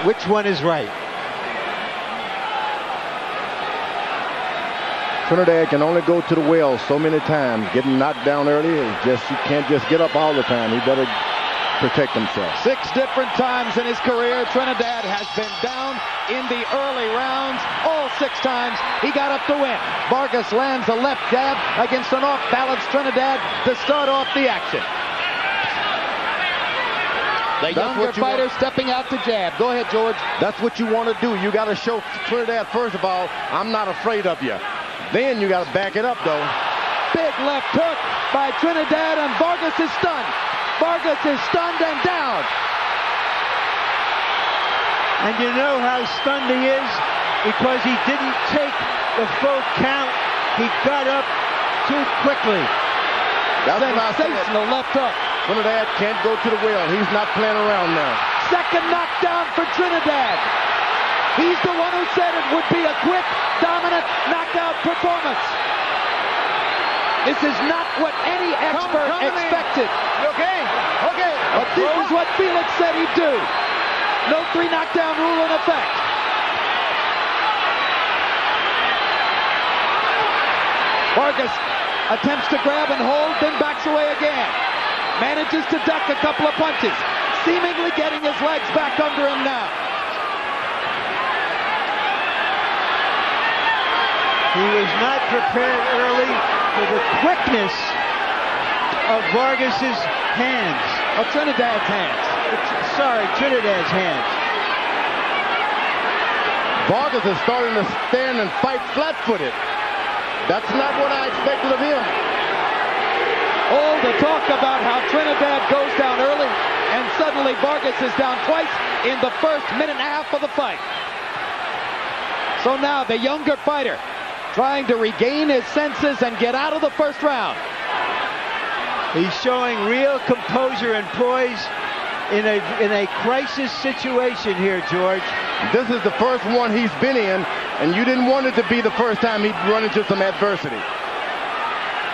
which one is right. Trinidad can only go to the well so many times. Getting knocked down early is just, you can't just get up all the time. He better protect himself. 6 different times in his career, Trinidad has been down in the early rounds. All 6 times he got up to win. Vargas lands a left jab against an off-balance Trinidad to start off the action. The younger fighter stepping out to jab. Go ahead, George. That's what you want to do. You got to show Trinidad, first of all, I'm not afraid of you. Then you got to back it up, though. Big left hook by Trinidad, and Vargas is stunned. Vargas is stunned and down. And you know how stunned he is? Because he didn't take the full count. He got up too quickly. That's sensational left hook. Trinidad can't go to the well. He's not playing around now. Second knockdown for Trinidad. He's the one who said it would be a quick, dominant knockout performance. This is not what any expert expected. Okay. But this is what Felix said he'd do. No 3 knockdown rule in effect. Vargas attempts to grab and hold, then backs away again. Manages to duck a couple of punches, seemingly getting his legs back under him now. He was not prepared early for the quickness of Vargas's hands. Of Trinidad's hands. Sorry, Trinidad's hands. Vargas is starting to stand and fight flat-footed. That's not what I expected of him. All the talk about how Trinidad goes down early, and suddenly Vargas is down twice in the first minute and a half of the fight. So now the younger fighter trying to regain his senses and get out of the first round. He's showing real composure and poise in a crisis situation here, George. This is the first one he's been in, and you didn't want it to be the first time he'd run into some adversity.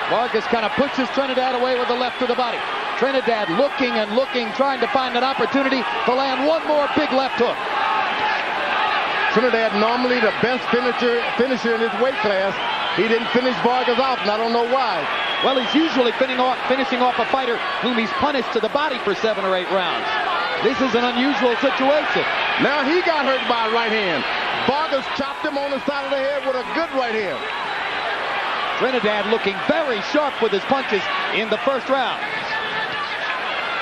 Vargas kind of pushes Trinidad away with the left to the body. Trinidad looking and looking, trying to find an opportunity to land one more big left hook. Trinidad normally the best finisher in his weight class. He didn't finish Vargas off, and I don't know why. Well, he's usually finishing off a fighter whom he's punished to the body for 7 or 8 rounds. This is an unusual situation. Now he got hurt by a right hand. Vargas chopped him on the side of the head with a good right hand. Trinidad looking very sharp with his punches in the first round.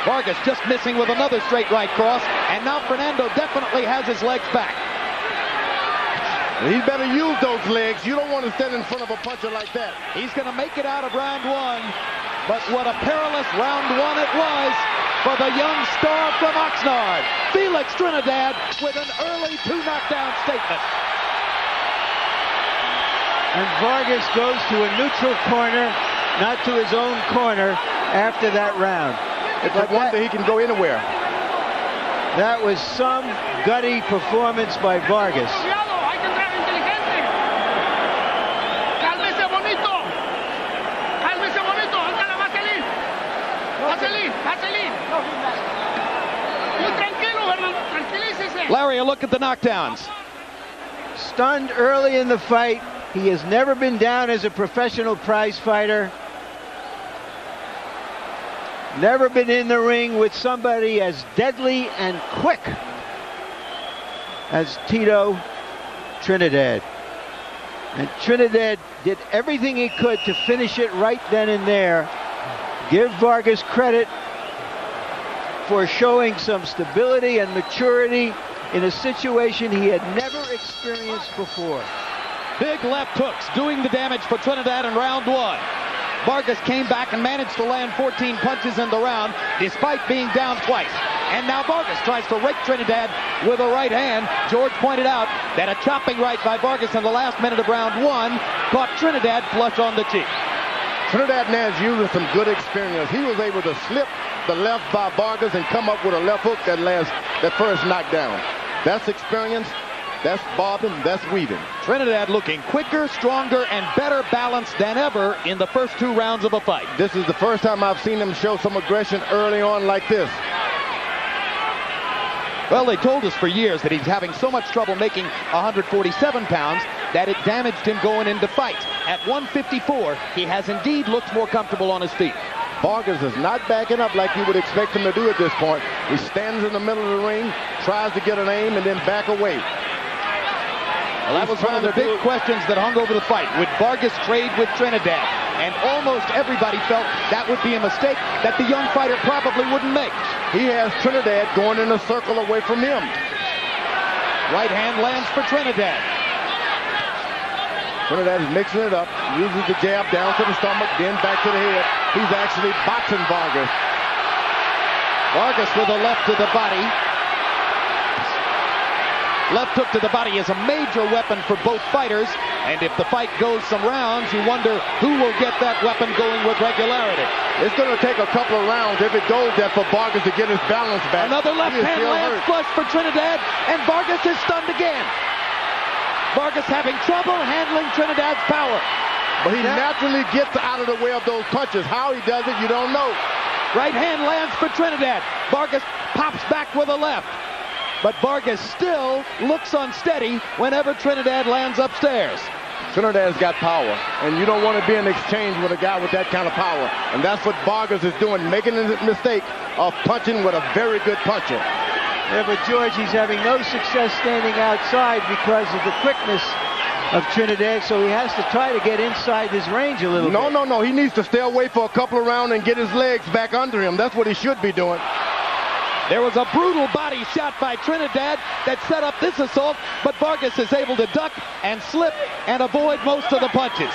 Vargas just missing with another straight right cross, and now Fernando definitely has his legs back. He better use those legs. You don't want to stand in front of a puncher like that. He's going to make it out of round 1, but what a perilous round 1 it was for the young star from Oxnard, Felix Trinidad, with an early 2 knockdown statement. And Vargas goes to a neutral corner, not to his own corner after that round. It's a wonder he can go anywhere. That was some gutty performance by Vargas. Larry, a look at the knockdowns. Stunned early in the fight. He has never been down as a professional prize fighter. Never been in the ring with somebody as deadly and quick as Tito Trinidad. And Trinidad did everything he could to finish it right then and there. Give Vargas credit for showing some stability and maturity in a situation he had never experienced before. Big left hooks doing the damage for Trinidad in round 1. Vargas came back and managed to land 14 punches in the round despite being down twice. And now Vargas tries to rake Trinidad with a right hand. George pointed out that a chopping right by Vargas in the last minute of round 1 caught Trinidad flush on the cheek. Trinidad now is using some good experience. He was able to slip the left by Vargas and come up with a left hook that first knockdown. That's experience, that's bobbing, that's weaving. Trinidad looking quicker, stronger, and better balanced than ever in the first 2 rounds of a fight. This is the first time I've seen him show some aggression early on like this. Well, they told us for years that he's having so much trouble making 147 pounds that it damaged him going into fights. At 154, he has indeed looked more comfortable on his feet. Vargas is not backing up like you would expect him to do at this point. He stands in the middle of the ring, tries to get an aim, and then back away. Well, that was one of the big questions that hung over the fight. Would Vargas trade with Trinidad? And almost everybody felt that would be a mistake that the young fighter probably wouldn't make. He has Trinidad going in a circle away from him. Right hand lands for Trinidad. Trinidad is mixing it up, uses the jab down to the stomach, then back to the head. He's actually boxing Vargas. Vargas with a left to the body. Left hook to the body is a major weapon for both fighters, and if the fight goes some rounds, you wonder who will get that weapon going with regularity. It's going to take a couple of rounds if it goes there for Vargas to get his balance back. Another left hand lands flush for Trinidad, and Vargas is stunned again. Vargas having trouble handling Trinidad's power. But he naturally gets out of the way of those punches. How he does it, you don't know. Right hand lands for Trinidad. Vargas pops back with a left. But Vargas still looks unsteady whenever Trinidad lands upstairs. Trinidad's got power, and you don't want to be in exchange with a guy with that kind of power. And that's what Vargas is doing, making the mistake of punching with a very good puncher. Yeah, but George, he's having no success standing outside because of the quickness of Trinidad, so he has to try to get inside his range a little bit. No. He needs to stay away for a couple of rounds and get his legs back under him. That's what he should be doing. There was a brutal body shot by Trinidad that set up this assault, but Vargas is able to duck and slip and avoid most of the punches.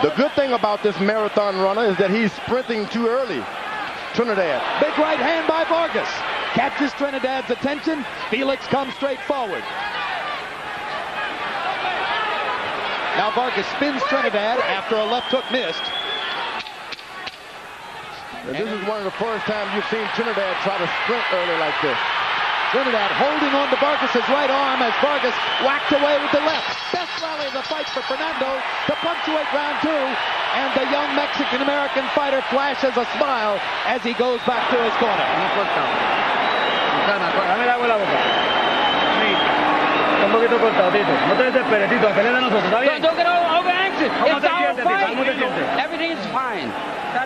The good thing about this marathon runner is that he's sprinting too early. Trinidad. Big right hand by Vargas. Catches Trinidad's attention. Felix comes straight forward. Now Vargas spins Trinidad after a left hook missed. And this is one of the first times you've seen Trinidad try to sprint early like this. Trinidad holding on to Vargas' right arm as Vargas whacked away with the left. Best rally of the fight for Fernando to punctuate round two. And the young Mexican-American fighter flashes a smile as he goes back to his corner. Un poquito cortado, Tito. No te desesperes, Tito. La pelea de nosotros, ¿está bien? Don't get over anxious. ¿Cómo It's te our sientes, Tito? fight. ¿Cómo te sientes? Everything is fine.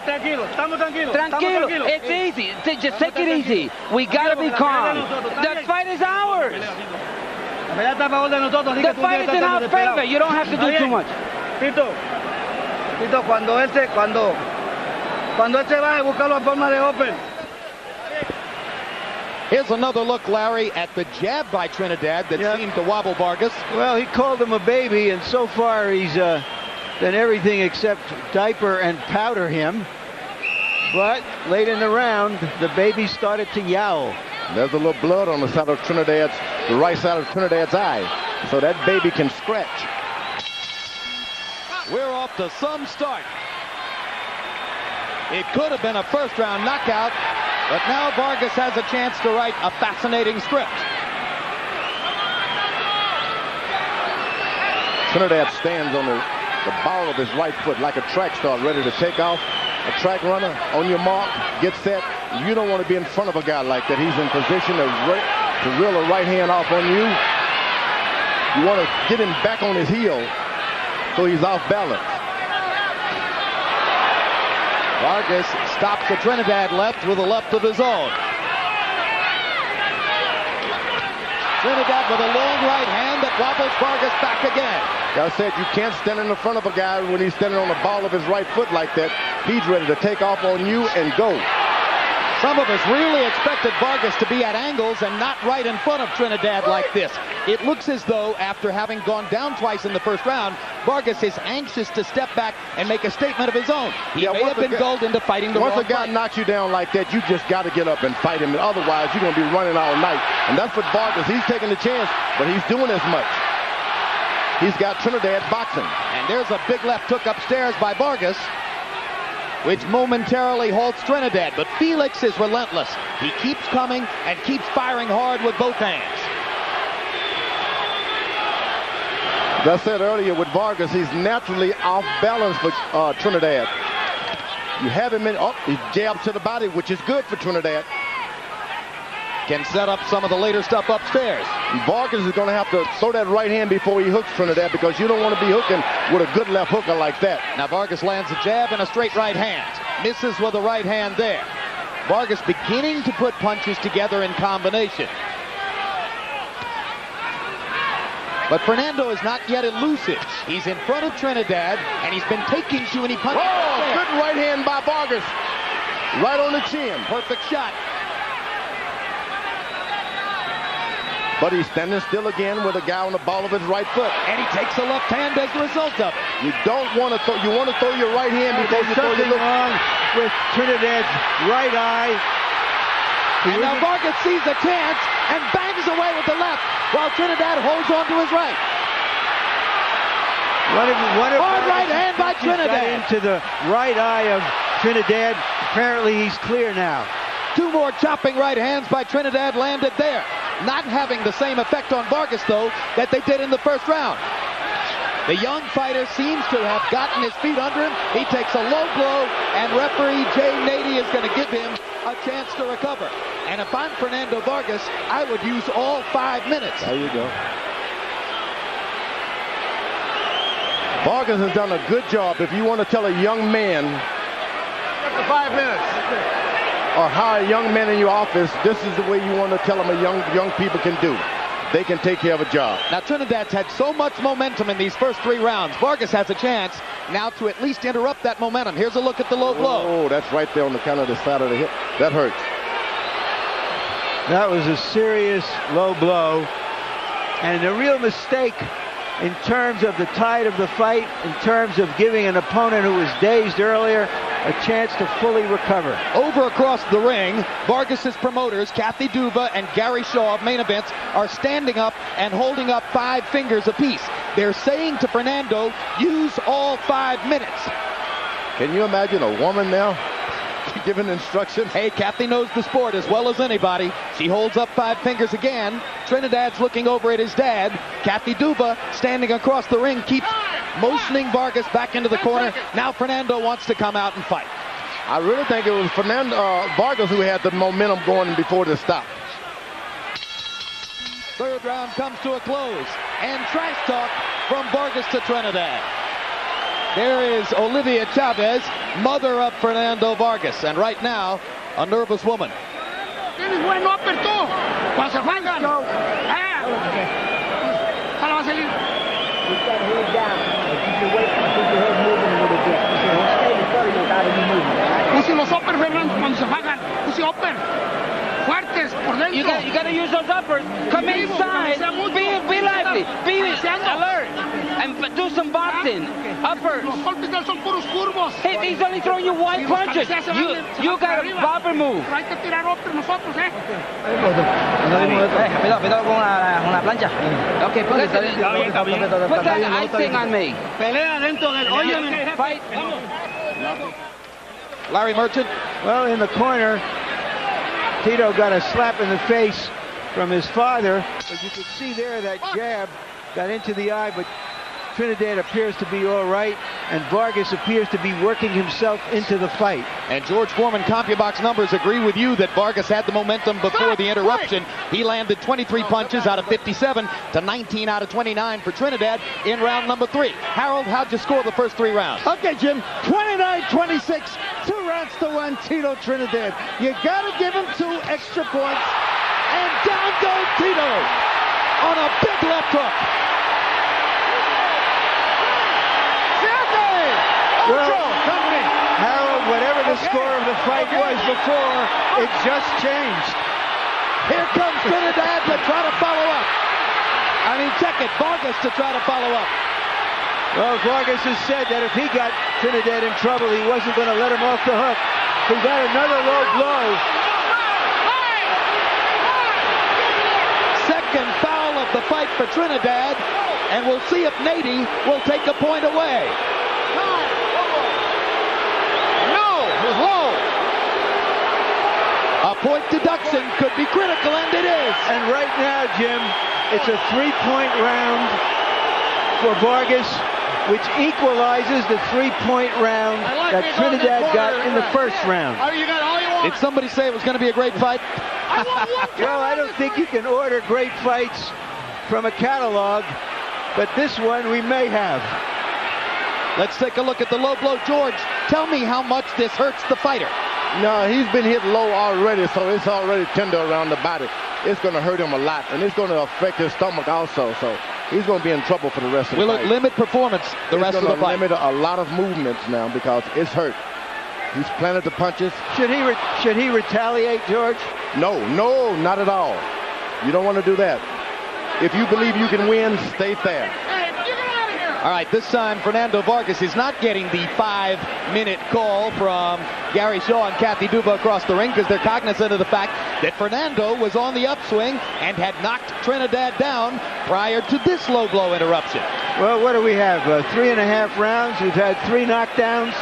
Tranquilo, estamos tranquilos. Tranquilo. It's easy. Just take it easy. We gotta be calm. The fight is ours. La pelea está a favor de nosotros, así que The tú fight tienes is que in estar our desesperado. favor. You don't have to do too much. Tito, cuando él se va a buscar la forma de open. Here's another look, Larry, at the jab by Trinidad that seemed to wobble Vargas. Well, he called him a baby, and so far he's done everything except diaper and powder him. But late in the round, the baby started to yowl. There's a little blood on the side of the right side of Trinidad's eye. So that baby can scratch. We're off to some start. It could have been a first-round knockout, but now Vargas has a chance to write a fascinating script. Trinidad stands on the ball of his right foot like a track star ready to take off. A track runner, on your mark, get set. You don't want to be in front of a guy like that. He's in position to reel a right hand off on you. You want to get him back on his heel so he's off balance. Vargas stops the Trinidad left with a left of his own. Trinidad with a long right hand that wobbles Vargas back again. Like I said, you can't stand in the front of a guy when he's standing on the ball of his right foot like that. He's ready to take off on you and go. Some of us really expected Vargas to be at angles and not right in front of Trinidad like this. It looks as though, after having gone down twice in the first round, Vargas is anxious to step back and make a statement of his own. He may have been gulled into fighting the wrong fight. Once a guy knocks you down like that, you just got to get up and fight him. Otherwise, you're going to be running all night. And that's what Vargas, he's taking the chance, but he's doing as much. He's got Trinidad boxing. And there's a big left hook upstairs by Vargas, which momentarily halts Trinidad. But Felix is relentless. He keeps coming and keeps firing hard with both hands. As I said earlier with Vargas, he's naturally off balance for Trinidad. You have him in, he jabs to the body, which is good for Trinidad. can set up some of the later stuff upstairs. Vargas is going to have to throw that right hand before he hooks Trinidad, because you don't want to be hooking with a good left hooker like that. Now Vargas lands a jab and a straight right hand. Misses with a right hand there. Vargas beginning to put punches together in combination. But Fernando is not yet elusive. He's in front of Trinidad, and he's been taking too many punches. Oh, good right hand by Vargas. Right on the chin. Perfect shot. But he's standing still again with a guy on the ball of his right foot. And he takes a left hand as a result of it. You don't want to throw. You want to throw your right hand before you throw your something wrong with Trinidad's right eye. And now Vargas sees a chance and bangs away with the left, while Trinidad holds on to his right. Hard right hand by Trinidad. Into the right eye of Trinidad. Apparently he's clear now. Two more chopping right hands by Trinidad landed there. Not having the same effect on Vargas, though, that they did in the first round. The young fighter seems to have gotten his feet under him. He takes a low blow, and referee Jay Nady is going to give him a chance to recover. And if I'm Fernando Vargas, I would use all 5 minutes. There you go. Vargas has done a good job. If you want to tell a young man, 5 minutes. or hire young men in your office, this is the way you want to tell them young people can do. They can take care of a job. Now Trinidad's had so much momentum in these first 3 rounds. Vargas has a chance now to at least interrupt that momentum. Here's a look at the low blow. Oh, that's right there on the kind of the side of the hip. That hurts. That was a serious low blow. And a real mistake in terms of the tide of the fight, in terms of giving an opponent who was dazed earlier a chance to fully recover. Over across the ring, Vargas's promoters, Kathy Duva and Gary Shaw of Main Events, are standing up and holding up 5 fingers apiece. They're saying to Fernando, use all 5 minutes. Can you imagine a woman now giving instructions? Hey, Kathy knows the sport as well as anybody. She holds up 5 fingers again. Trinidad's looking over at his dad. Kathy Duva, standing across the ring, keeps motioning Vargas back into the corner. Now Fernando wants to come out and fight. I really think it was Vargas who had the momentum going before the stop. 3rd round comes to a close. And trash talk from Vargas to Trinidad. There is Olivia Chavez, mother of Fernando Vargas, and right now, a nervous woman. Tienes buen upper tú, cuando se juegan. Ojalá va a salir. Use los uppers, Fernando, cuando se juegan. Use upper. Fuertes por dentro. You got to use those uppers. Come inside. Be lively. Be alert. And do some boxing. Uppers. Los golpes de él son puros curvos. Hey, he's only throwing you 1 punches. You got a bopper move. Hay que tirar upper nosotros, Cuidado con la plancha. Okay, put that icing on me. Pelea dentro del... Óyeme. Fight. Larry Merchant. Well, in the corner, Tito got a slap in the face from his father, but you could see there that jab got into the eye, but Trinidad appears to be all right, and Vargas appears to be working himself into the fight. And George Foreman CompuBox numbers agree with you that Vargas had the momentum before the interruption. He landed 23 punches out of 57 to 19 out of 29 for Trinidad in round number 3. Harold, how'd you score the first 3 rounds? Okay, Jim, 29-26, 2 rounds to 1, Tito Trinidad. You gotta give him 2 extra points, and down goes Tito on a big left hook. Well, Harold, whatever the score of the fight was before, it just changed. Here comes Trinidad to try to follow up. Check it, Vargas to try to follow up. Well, Vargas has said that if he got Trinidad in trouble, he wasn't going to let him off the hook. He got another low blow. Second foul of the fight for Trinidad, and we'll see if Nady will take a point away. A point deduction could be critical, and it is. And right now, Jim, it's a 3-point round for Vargas, which equalizes the 3-point round that Trinidad got in the first round. You got all you want. Did somebody say it was going to be a great fight? Well, I don't think you can order great fights from a catalog, but this one we may have. Let's take a look at the low blow. George, tell me how much this hurts the fighter. No, he's been hit low already, so it's already tender around the body. It's going to hurt him a lot, and it's going to affect his stomach also, so he's going to be in trouble for the rest of the fight. Will it limit performance the rest of the fight? It's going to limit a lot of movements now because it's hurt. He's planted the punches. Should he retaliate, George? No, not at all. You don't want to do that. If you believe you can win, stay fair. All right, this time Fernando Vargas is not getting the 5-minute call from Gary Shaw and Kathy Duba across the ring because they're cognizant of the fact that Fernando was on the upswing and had knocked Trinidad down prior to this low blow interruption. Well, what do we have? 3.5 rounds. We've had 3 knockdowns.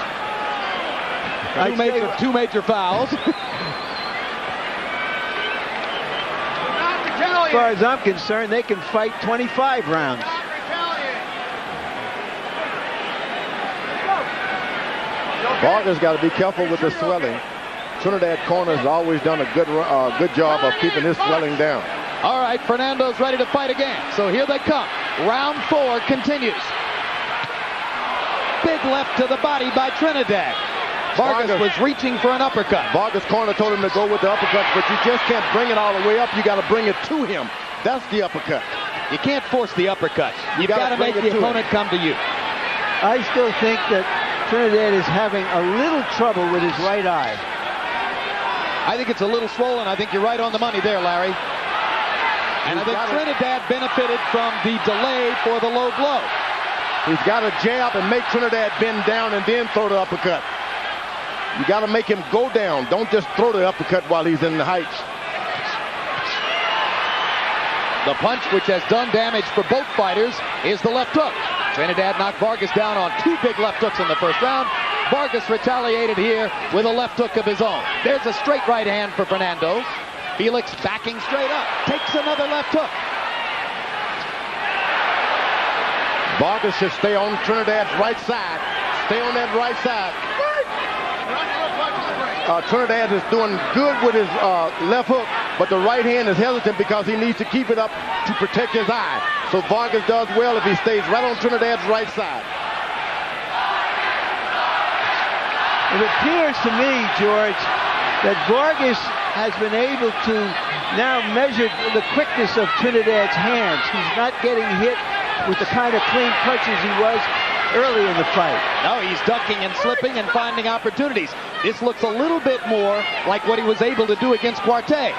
Two major fouls. As far as I'm concerned, they can fight 25 rounds. Vargas got to be careful with the swelling. Trinidad corner has always done a good job of keeping his swelling down. All right, Fernando's ready to fight again. So here they come. Round 4 continues. Big left to the body by Trinidad. Vargas was reaching for an uppercut. Vargas' corner told him to go with the uppercut, but you just can't bring it all the way up. You got to bring it to him. That's the uppercut. You can't force the uppercut. You've got to make the opponent come to you. I still think that Trinidad is having a little trouble with his right eye. I think it's a little swollen. I think you're right on the money there, Larry. And I think Trinidad benefited from the delay for the low blow. He's got to jab and make Trinidad bend down and then throw the uppercut. You got to make him go down. Don't just throw the uppercut while he's in the heights. The punch which has done damage for both fighters is the left hook. Trinidad knocked Vargas down on 2 big left hooks in the first round. Vargas retaliated here with a left hook of his own. There's a straight right hand for Fernando. Felix backing straight up. Takes another left hook. Vargas should stay on Trinidad's right side. Stay on that right side. Trinidad is doing good with his left hook, but the right hand is hesitant because he needs to keep it up to protect his eye. So Vargas does well if he stays right on Trinidad's right side. It appears to me, George, that Vargas has been able to now measure the quickness of Trinidad's hands. He's not getting hit with the kind of clean punches he was early in the fight. No, he's ducking and slipping and finding opportunities. This looks a little bit more like what he was able to do against Cuarte.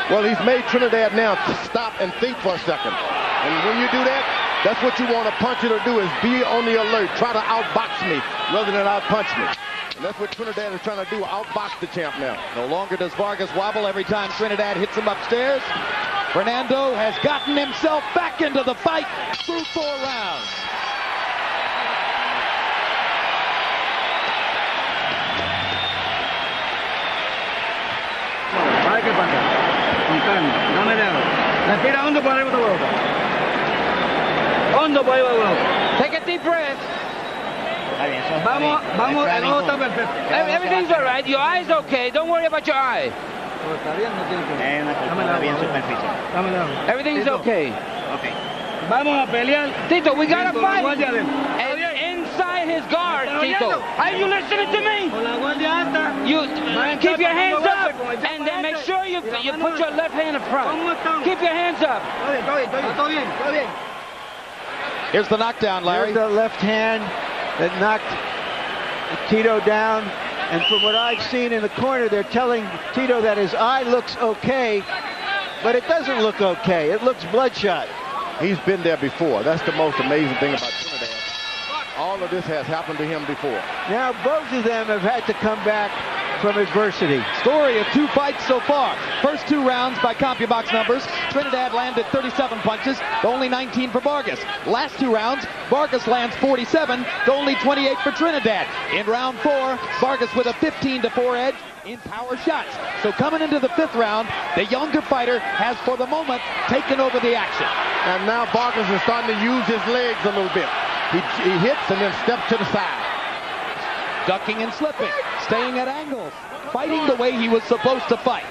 Well, he's made Trinidad now stop and think for a second. And when you do that, that's what you want a puncher to do, is be on the alert. Try to outbox me rather than outpunch me. And that's what Trinidad is trying to do, outbox the champ now. No longer does Vargas wobble every time Trinidad hits him upstairs. Fernando has gotten himself back into the fight through 4 rounds. ¿Qué pasa? Con calma, no me dejo. Respira hondo por arriba de la boca. Hondo por arriba de la boca. Take a deep breath. Vamos, el ojo está perfecto. Everything's all right. Your eye's okay. Don't worry about your eye. Está bien, no tiene que. Dame la boca. Everything's okay. Okay. Vamos a pelear. Tito, we gotta con la fight. guardia adentro. And inside his guard, Tito. Are you listening to me? Con la guardia alta. You keep your hands up and then make sure you put your left hand in front. Keep your hands up. Todo bien. Here's the knockdown, Larry. Here's the left hand that knocked Tito down. And from what I've seen in the corner, they're telling Tito that his eye looks okay, but it doesn't look okay. It looks bloodshot. He's been there before. That's the most amazing thing about Trinidad. All of this has happened to him before. Now both of them have had to come back from adversity. Story of 2 fights so far. First 2 rounds by CompuBox numbers. Trinidad landed 37 punches, to only 19 for Vargas. Last 2 rounds, Vargas lands 47, to only 28 for Trinidad. In round 4, Vargas with a 15-4 edge in power shots. So coming into the 5th round, the younger fighter has, for the moment, taken over the action. And now Vargas is starting to use his legs a little bit. He hits and then steps to the side. Ducking and slipping, staying at angles, fighting the way he was supposed to fight.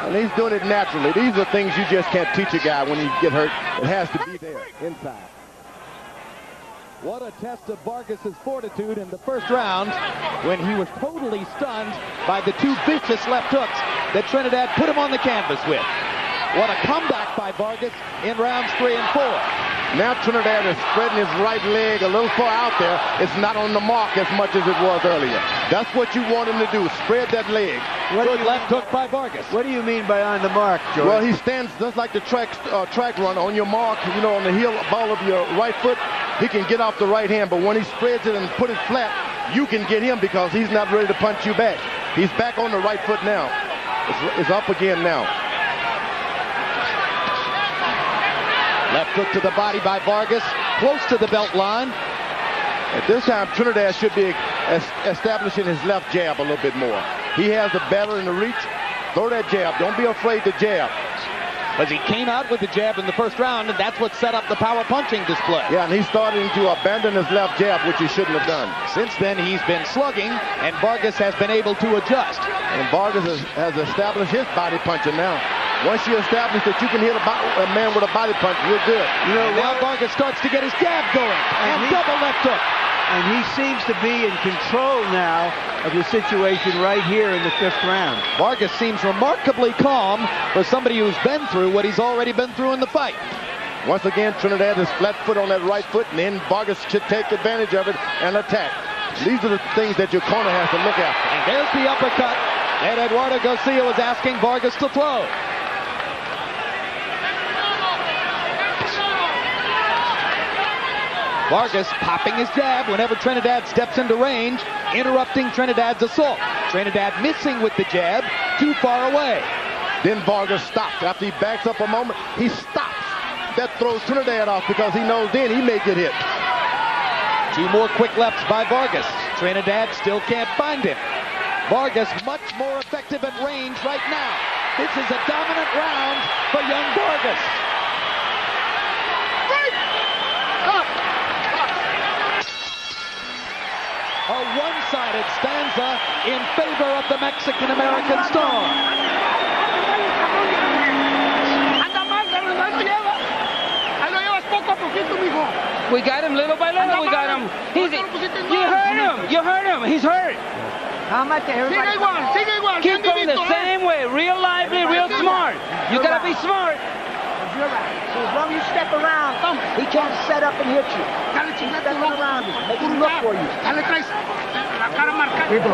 And he's doing it naturally. These are things you just can't teach a guy when he get hurt. It has to be there inside. What a test of Vargas's fortitude in the first round when he was totally stunned by the two vicious left hooks that Trinidad put him on the canvas with. What a comeback by Vargas in rounds 3 and 4. Now Trinidad is spreading his right leg a little far out there. It's not on the mark as much as it was earlier. That's what you want him to do, spread that leg. Good left hook by Vargas. What do you mean by on the mark, George? Well, he stands just like the track run on your mark, you know, on the heel ball of your right foot. He can get off the right hand, but when he spreads it and put it flat, you can get him because he's not ready to punch you back. He's back on the right foot now. It's up again now. Left hook to the body by Vargas, close to the belt line. At this time, Trinidad should be establishing his left jab a little bit more. He has the battle in the reach. Throw that jab. Don't be afraid to jab. Because he came out with the jab in the first round, and that's what set up the power punching display. Yeah, and he's starting to abandon his left jab, which he shouldn't have done. Since then, he's been slugging, and Vargas has been able to adjust. And Vargas has established his body punching now. Once you establish that you can hit a man with a body punch, you're good. You know, now Vargas starts to get his jab going, and double left hook. And he seems to be in control now of the situation right here in the 5th round. Vargas seems remarkably calm for somebody who's been through what he's already been through in the fight. Once again, Trinidad is flat foot on that right foot, and then Vargas should take advantage of it and attack. These are the things that your corner has to look after. And there's the uppercut that Eduardo Garcia was asking Vargas to throw. Vargas popping his jab whenever Trinidad steps into range, interrupting Trinidad's assault. Trinidad missing with the jab, too far away. Then Vargas stops. After he backs up a moment, he stops. That throws Trinidad off because he knows then he may get hit. 2 more quick lefts by Vargas. Trinidad still can't find him. Vargas much more effective at range right now. This is a dominant round for young Vargas. A one-sided stanza in favor of the Mexican-American star. We got him little by little. We got him. You heard him. You heard him. He's hurt. How much everybody? Keep going the same way. Real lively, real smart. You gotta be smart. You're right. So as long as you step around, he can't set up and hit you. Step around him. Make him look for you.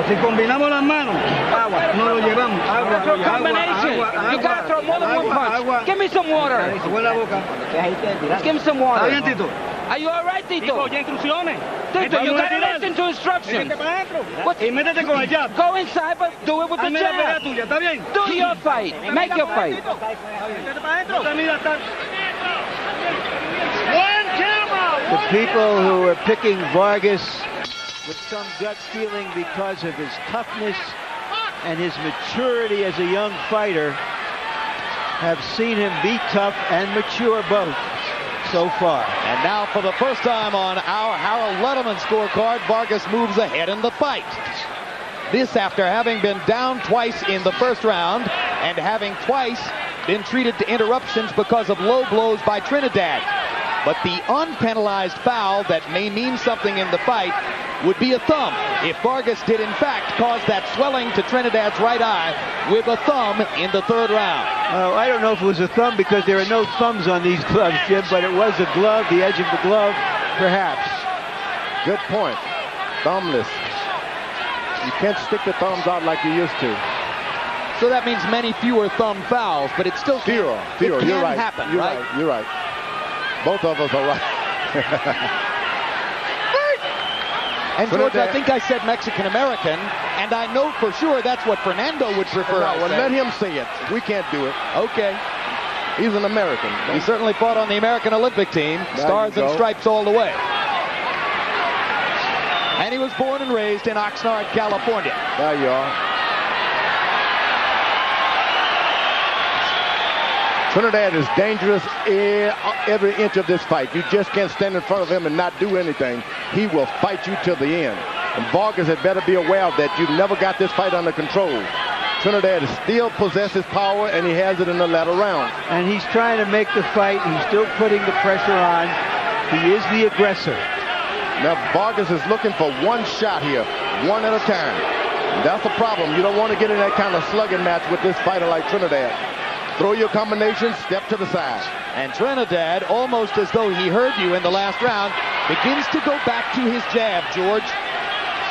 Si combinamos las manos, agua, no lo llevamos. Agua, combination. You gotta throw more than one punch. Give me some water. Give me some water. Are you all right, Tito? Tito, you gotta listen to instructions. Go inside, but do it with the jab. Do your fight. Make your fight. The people who are picking Vargas with some gut feeling because of his toughness and his maturity as a young fighter have seen him be tough and mature both so far. And now for the first time on our Harold Letterman scorecard, Vargas moves ahead in the fight. This after having been down twice in the first round and having twice been treated to interruptions because of low blows by Trinidad. But the unpenalized foul that may mean something in the fight would be a thumb if Vargas did in fact cause that swelling to Trinidad's right eye with a thumb in the 3rd round. I don't know if it was a thumb because there are no thumbs on these gloves, Jim, but it was a glove, the edge of the glove, perhaps. Good point. Thumbless. You can't stick the thumbs out like you used to. So that means many fewer thumb fouls, but it still fewer. You're right. Happen, You're right. You're right. Both of us are right. And George, I think I said Mexican-American, and I know for sure that's what Fernando would prefer. Well, let him say it. We can't do it. Okay. He's an American. He certainly fought on the American Olympic team. Stars and stripes all the way. And he was born and raised in Oxnard, California. There you are. Trinidad is dangerous every inch of this fight. You just can't stand in front of him and not do anything. He will fight you till the end. And Vargas had better be aware of that. You've never got this fight under control. Trinidad still possesses power, and he has it in the latter round. And he's trying to make the fight. He's still putting the pressure on. He is the aggressor. Now Vargas is looking for one shot here, one at a time. That's the problem. You don't want to get in that kind of slugging match with this fighter like Trinidad. Throw your combination, step to the side. And Trinidad, almost as though he heard you in the last round, begins to go back to his jab, George,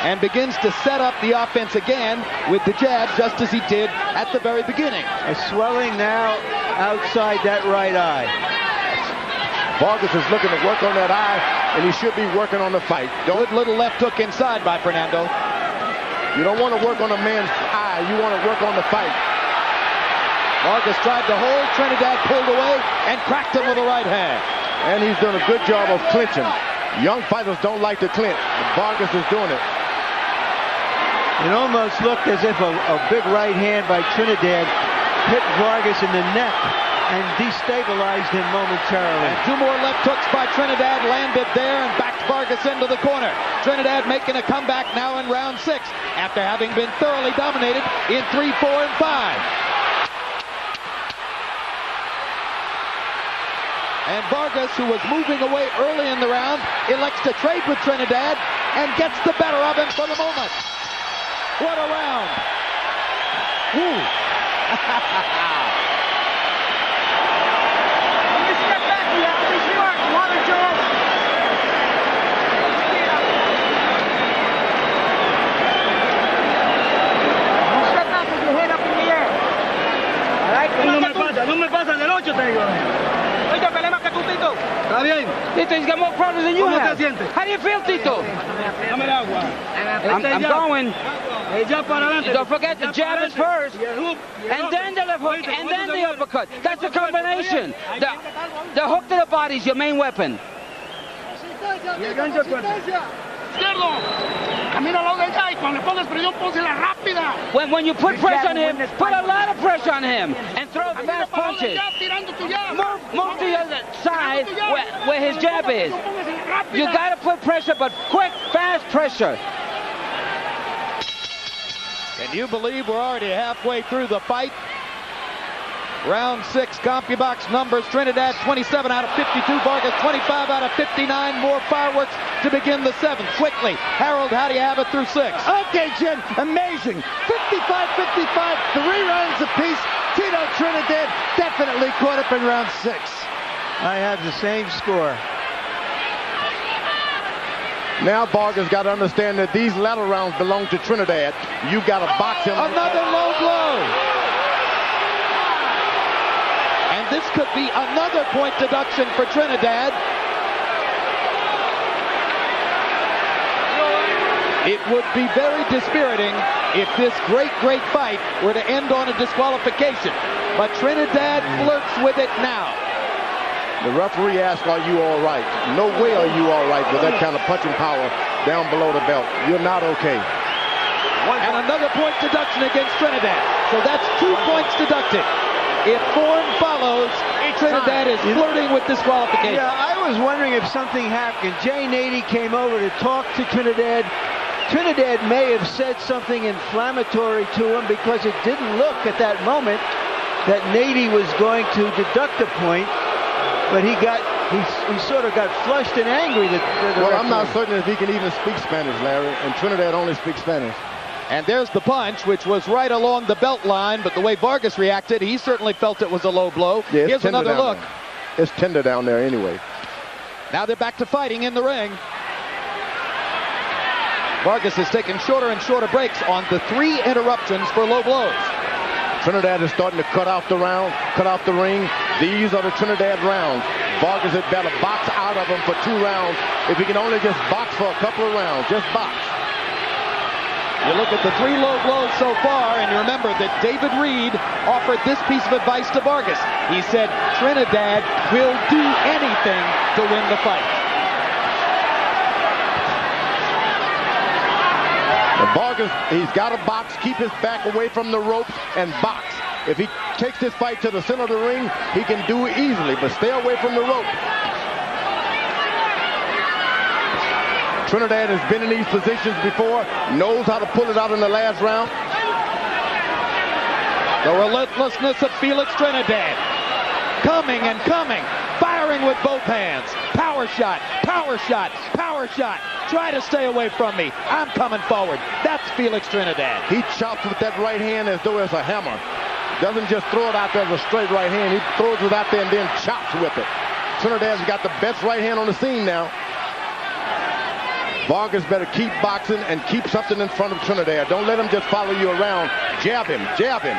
and begins to set up the offense again with the jab, just as he did at the very beginning. A swelling now outside that right eye. Vargas is looking to work on that eye, and he should be working on the fight. Good little left hook inside by Fernando. You don't want to work on a man's eye. You want to work on the fight. Vargas tried to hold. Trinidad pulled away and cracked him with a right hand. And he's done a good job of clinching. Young fighters don't like to clinch, but Vargas is doing it. It almost looked as if a big right hand by Trinidad hit Vargas in the neck and destabilized him momentarily. And two more left hooks by Trinidad landed there and backed Vargas into the corner. Trinidad making a comeback now in round 6 after having been thoroughly dominated in 3, 4, and 5. And Vargas, who was moving away early in the round, elects to trade with Trinidad and gets the better of him for the moment. What a round. Woo. No me pasa del 8, te digo. Oye, pelea más que tú, Tito. Está bien. Tito, he's got more problems than you ¿Cómo have. te sientes? How do you feel, Tito? Dame el agua. I'm going. Jab para adelante. Don't forget, the jab is first, Y el hook. and then the left hook, and then the uppercut. That's a combination. The hook to the body is your main weapon. Y el gancho fuerte. Izquierdo. Camínalo de allá y cuando le pongas presión, pónsela rápida. When you put pressure on him, put a lot of pressure on him, and throw fast punches. Move to the other side where his jab is. You got to put pressure, but quick, fast pressure. Can you believe we're already halfway through the fight? Round 6, CompuBox numbers: Trinidad 27 out of 52, Vargas 25 out of 59. More fireworks to begin the 7th. Quickly, Harold, how do you have it through 6? Okay, Jim, amazing. 55-55, 3 rounds apiece. Tito Trinidad definitely caught up in round 6. I have the same score. Now Vargas got to understand that these latter rounds belong to Trinidad. You got to box him. Another low blow. And this could be another point deduction for Trinidad. It would be very dispiriting if this great fight were to end on a disqualification. But Trinidad flirts with it now. The referee asked, are you all right? No way are you all right with that kind of punching power down below the belt. You're not okay. And another point deduction against Trinidad. So that's 2 points deducted. If form follows, Trinidad is flirting with disqualification. Yeah, I was wondering if something happened. Jay Nady came over to talk to Trinidad. Trinidad may have said something inflammatory to him because it didn't look at that moment that Nady was going to deduct a point. But he sort of got flushed and angry. Well, I'm not certain if he can even speak Spanish, Larry, and Trinidad only speaks Spanish. And there's the punch, which was right along the belt line, but the way Vargas reacted, he certainly felt it was a low blow. Yeah, here's another look. It's tender down there anyway. Now they're back to fighting in the ring. Vargas has taken shorter and shorter breaks on the 3 interruptions for low blows. Trinidad is starting to cut off the ring. These are the Trinidad rounds. Vargas had better box out of him for 2 rounds. If he can only just box for a couple of rounds, just box. You look at the 3 low blows so far, and you remember that David Reed offered this piece of advice to Vargas. He said, Trinidad will do anything to win the fight. Vargas, he's got to box, keep his back away from the ropes, and box. If he takes this fight to the center of the ring, he can do it easily, but stay away from the rope. Trinidad has been in these positions before, knows how to pull it out in the last round. The relentlessness of Felix Trinidad. Coming and coming. Firing with both hands. Power shot, power shot, power shot. Try to stay away from me. I'm coming forward. That's Felix Trinidad. He chops with that right hand as though it's a hammer. Doesn't just throw it out there as a straight right hand. He throws it out there and then chops with it. Trinidad's got the best right hand on the scene now. Vargas better keep boxing and keep something in front of Trinidad. Don't let him just follow you around. Jab him, jab him.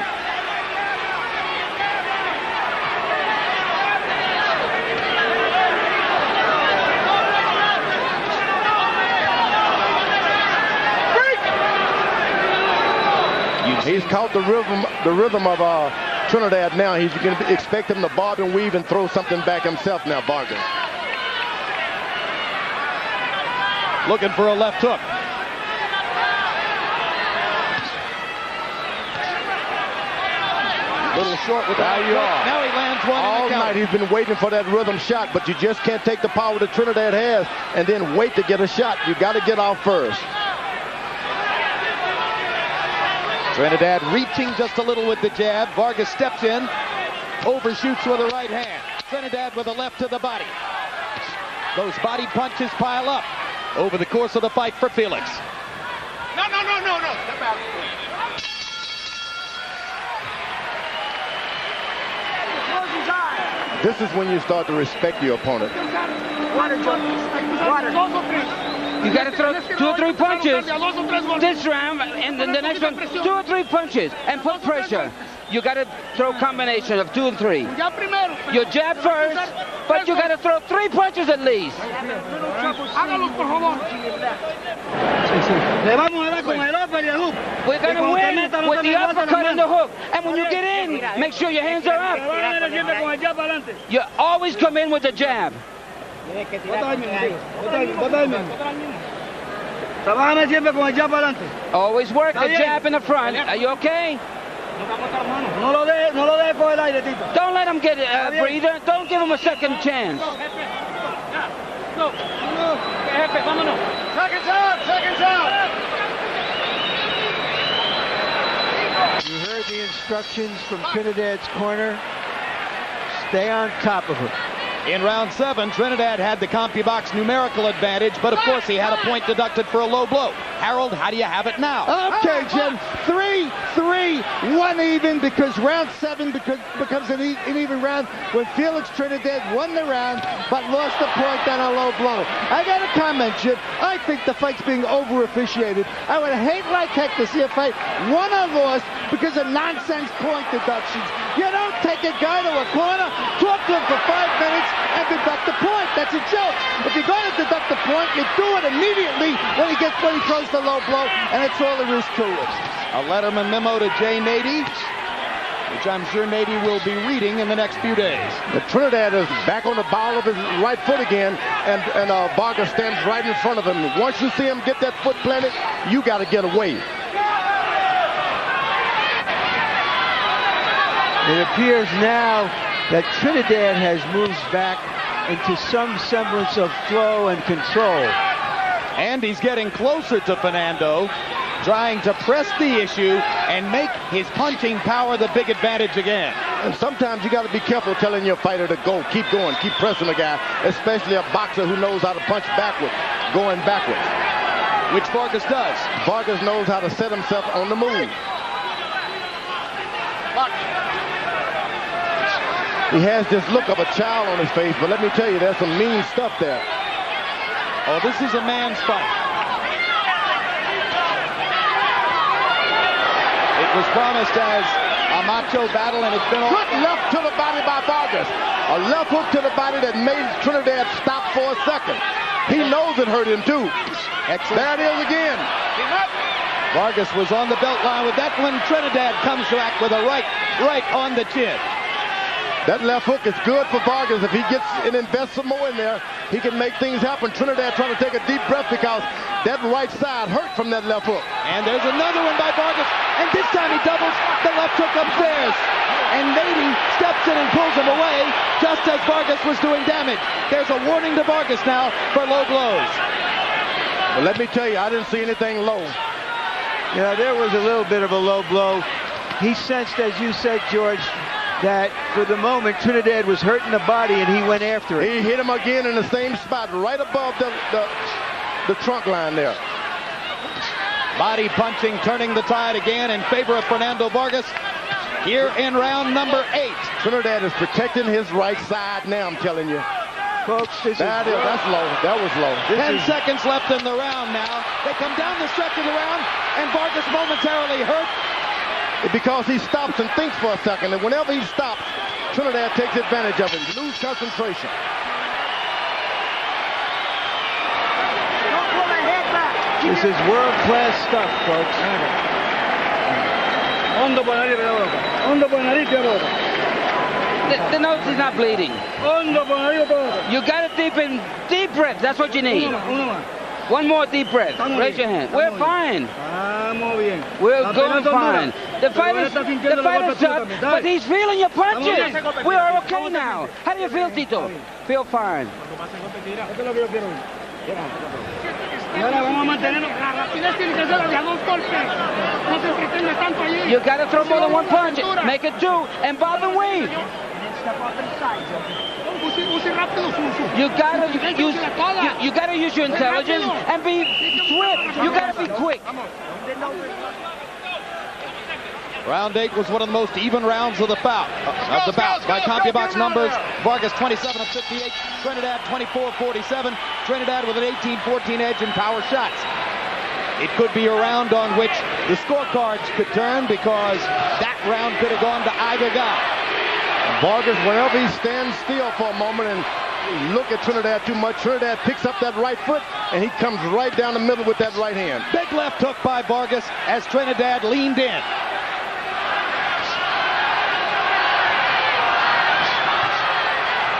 He's caught the rhythm of Trinidad now. He's going to expect him to bob and weave and throw something back himself now, Vargas. Looking for a left hook. Little short with that. Now he lands one. All night he's been waiting for that rhythm shot, but you just can't take the power that Trinidad has and then wait to get a shot. You got to get off first. Trinidad reaching just a little with the jab. Vargas steps in, overshoots with the right hand. Trinidad with a left to the body. Those body punches pile up over the course of the fight for Felix. No. Step out. This is when you start to respect your opponent. Water. You got to throw 2 or 3 punches this round, and then the next one, 2 or 3 punches, and put pressure. You got to throw a combination of 2 and 3. You jab first, but you got to throw 3 punches at least. We're going to win with the uppercut and the hook. And when you get in, make sure your hands are up. You always come in with the jab. Always work the jab in the front. Are you okay? Don't let him get a breather. Don't give him a second chance. Seconds out. You heard the instructions from Trinidad's corner. Stay on top of him. In round 7, Trinidad had the CompuBox numerical advantage, but of course he had a point deducted for a low blow. Harold, how do you have it now? Okay, Jim. 3-3, 1 even, because round 7 becomes an even round when Felix Trinidad won the round but lost the point on a low blow. I got a comment, Jim. I think the fight's being over-officiated. I would hate like heck to see a fight won or lost because of nonsense point deductions. You don't take a guy to a corner, talk to him for 5 minutes, and deduct the point. That's a joke. If you're going to deduct the point, you do it immediately when he throws the low blow, and that's all there is to it. A Letterman memo to Jay Nady, which I'm sure Nady will be reading in the next few days. But Trinidad is back on the ball of his right foot again, and Vargas stands right in front of him. Once you see him get that foot planted, you got to get away. It appears now that Trinidad has moved back into some semblance of flow and control. And he's getting closer to Fernando, trying to press the issue and make his punching power the big advantage again. And sometimes you got to be careful telling your fighter to go. Keep going. Keep pressing the guy, especially a boxer who knows how to punch backwards, going backwards. Which Vargas does. Vargas knows how to set himself on the move. He has this look of a child on his face, but let me tell you, there's some mean stuff there. Oh, this is a man's fight. It was promised as a macho battle, and it's been all... Good left to the body by Vargas. A left hook to the body that made Trinidad stop for a second. He knows it hurt him, too. Excellent. There it is again. Vargas was on the belt line with that one. Trinidad comes back with a right on the chin. That left hook is good for Vargas. If he gets and invests some more in there, he can make things happen. Trinidad trying to take a deep breath because that right side hurt from that left hook. And there's another one by Vargas, and this time he doubles the left hook upstairs. And Nady steps in and pulls him away just as Vargas was doing damage. There's a warning to Vargas now for low blows. Well, let me tell you, I didn't see anything low. Yeah, there was a little bit of a low blow. he sensed, as you said, George, that for the moment Trinidad was hurting the body, and he went after it. He hit him again in the same spot, right above the trunk line there. Body punching, turning the tide again in favor of Fernando Vargas here in round number 8. Trinidad is protecting his right side now, I'm telling you. Folks, that's low. That was low. 10 seconds left in the round now. They come down the stretch of the round, and Vargas momentarily hurt. Because he stops and thinks for a second, and whenever he stops, Trinidad takes advantage of it. You lose concentration. Don't pull the head back. This is world-class stuff, folks. The nose is not bleeding. You got to deep breath. That's what you need. One more deep breath. Raise your hand. We're fine. We're going fine. The fight is tough, but he's feeling your punches. We are okay now. How do you feel, Tito? Feel fine. You got to throw more than one punch. Make it 2 and bob and weave. You gotta use your intelligence and be swift. You gotta be quick. Round 8 was one of the most even rounds of the bout. By CompuBox numbers, Vargas 27 of 58, Trinidad 24-47. Trinidad with an 18-14 edge in power shots. It could be a round on which the scorecards could turn, because that round could have gone to either guy. Vargas, whenever he stands still for a moment and look at Trinidad too much, Trinidad picks up that right foot and he comes right down the middle with that right hand. Big left hook by Vargas as Trinidad leaned in.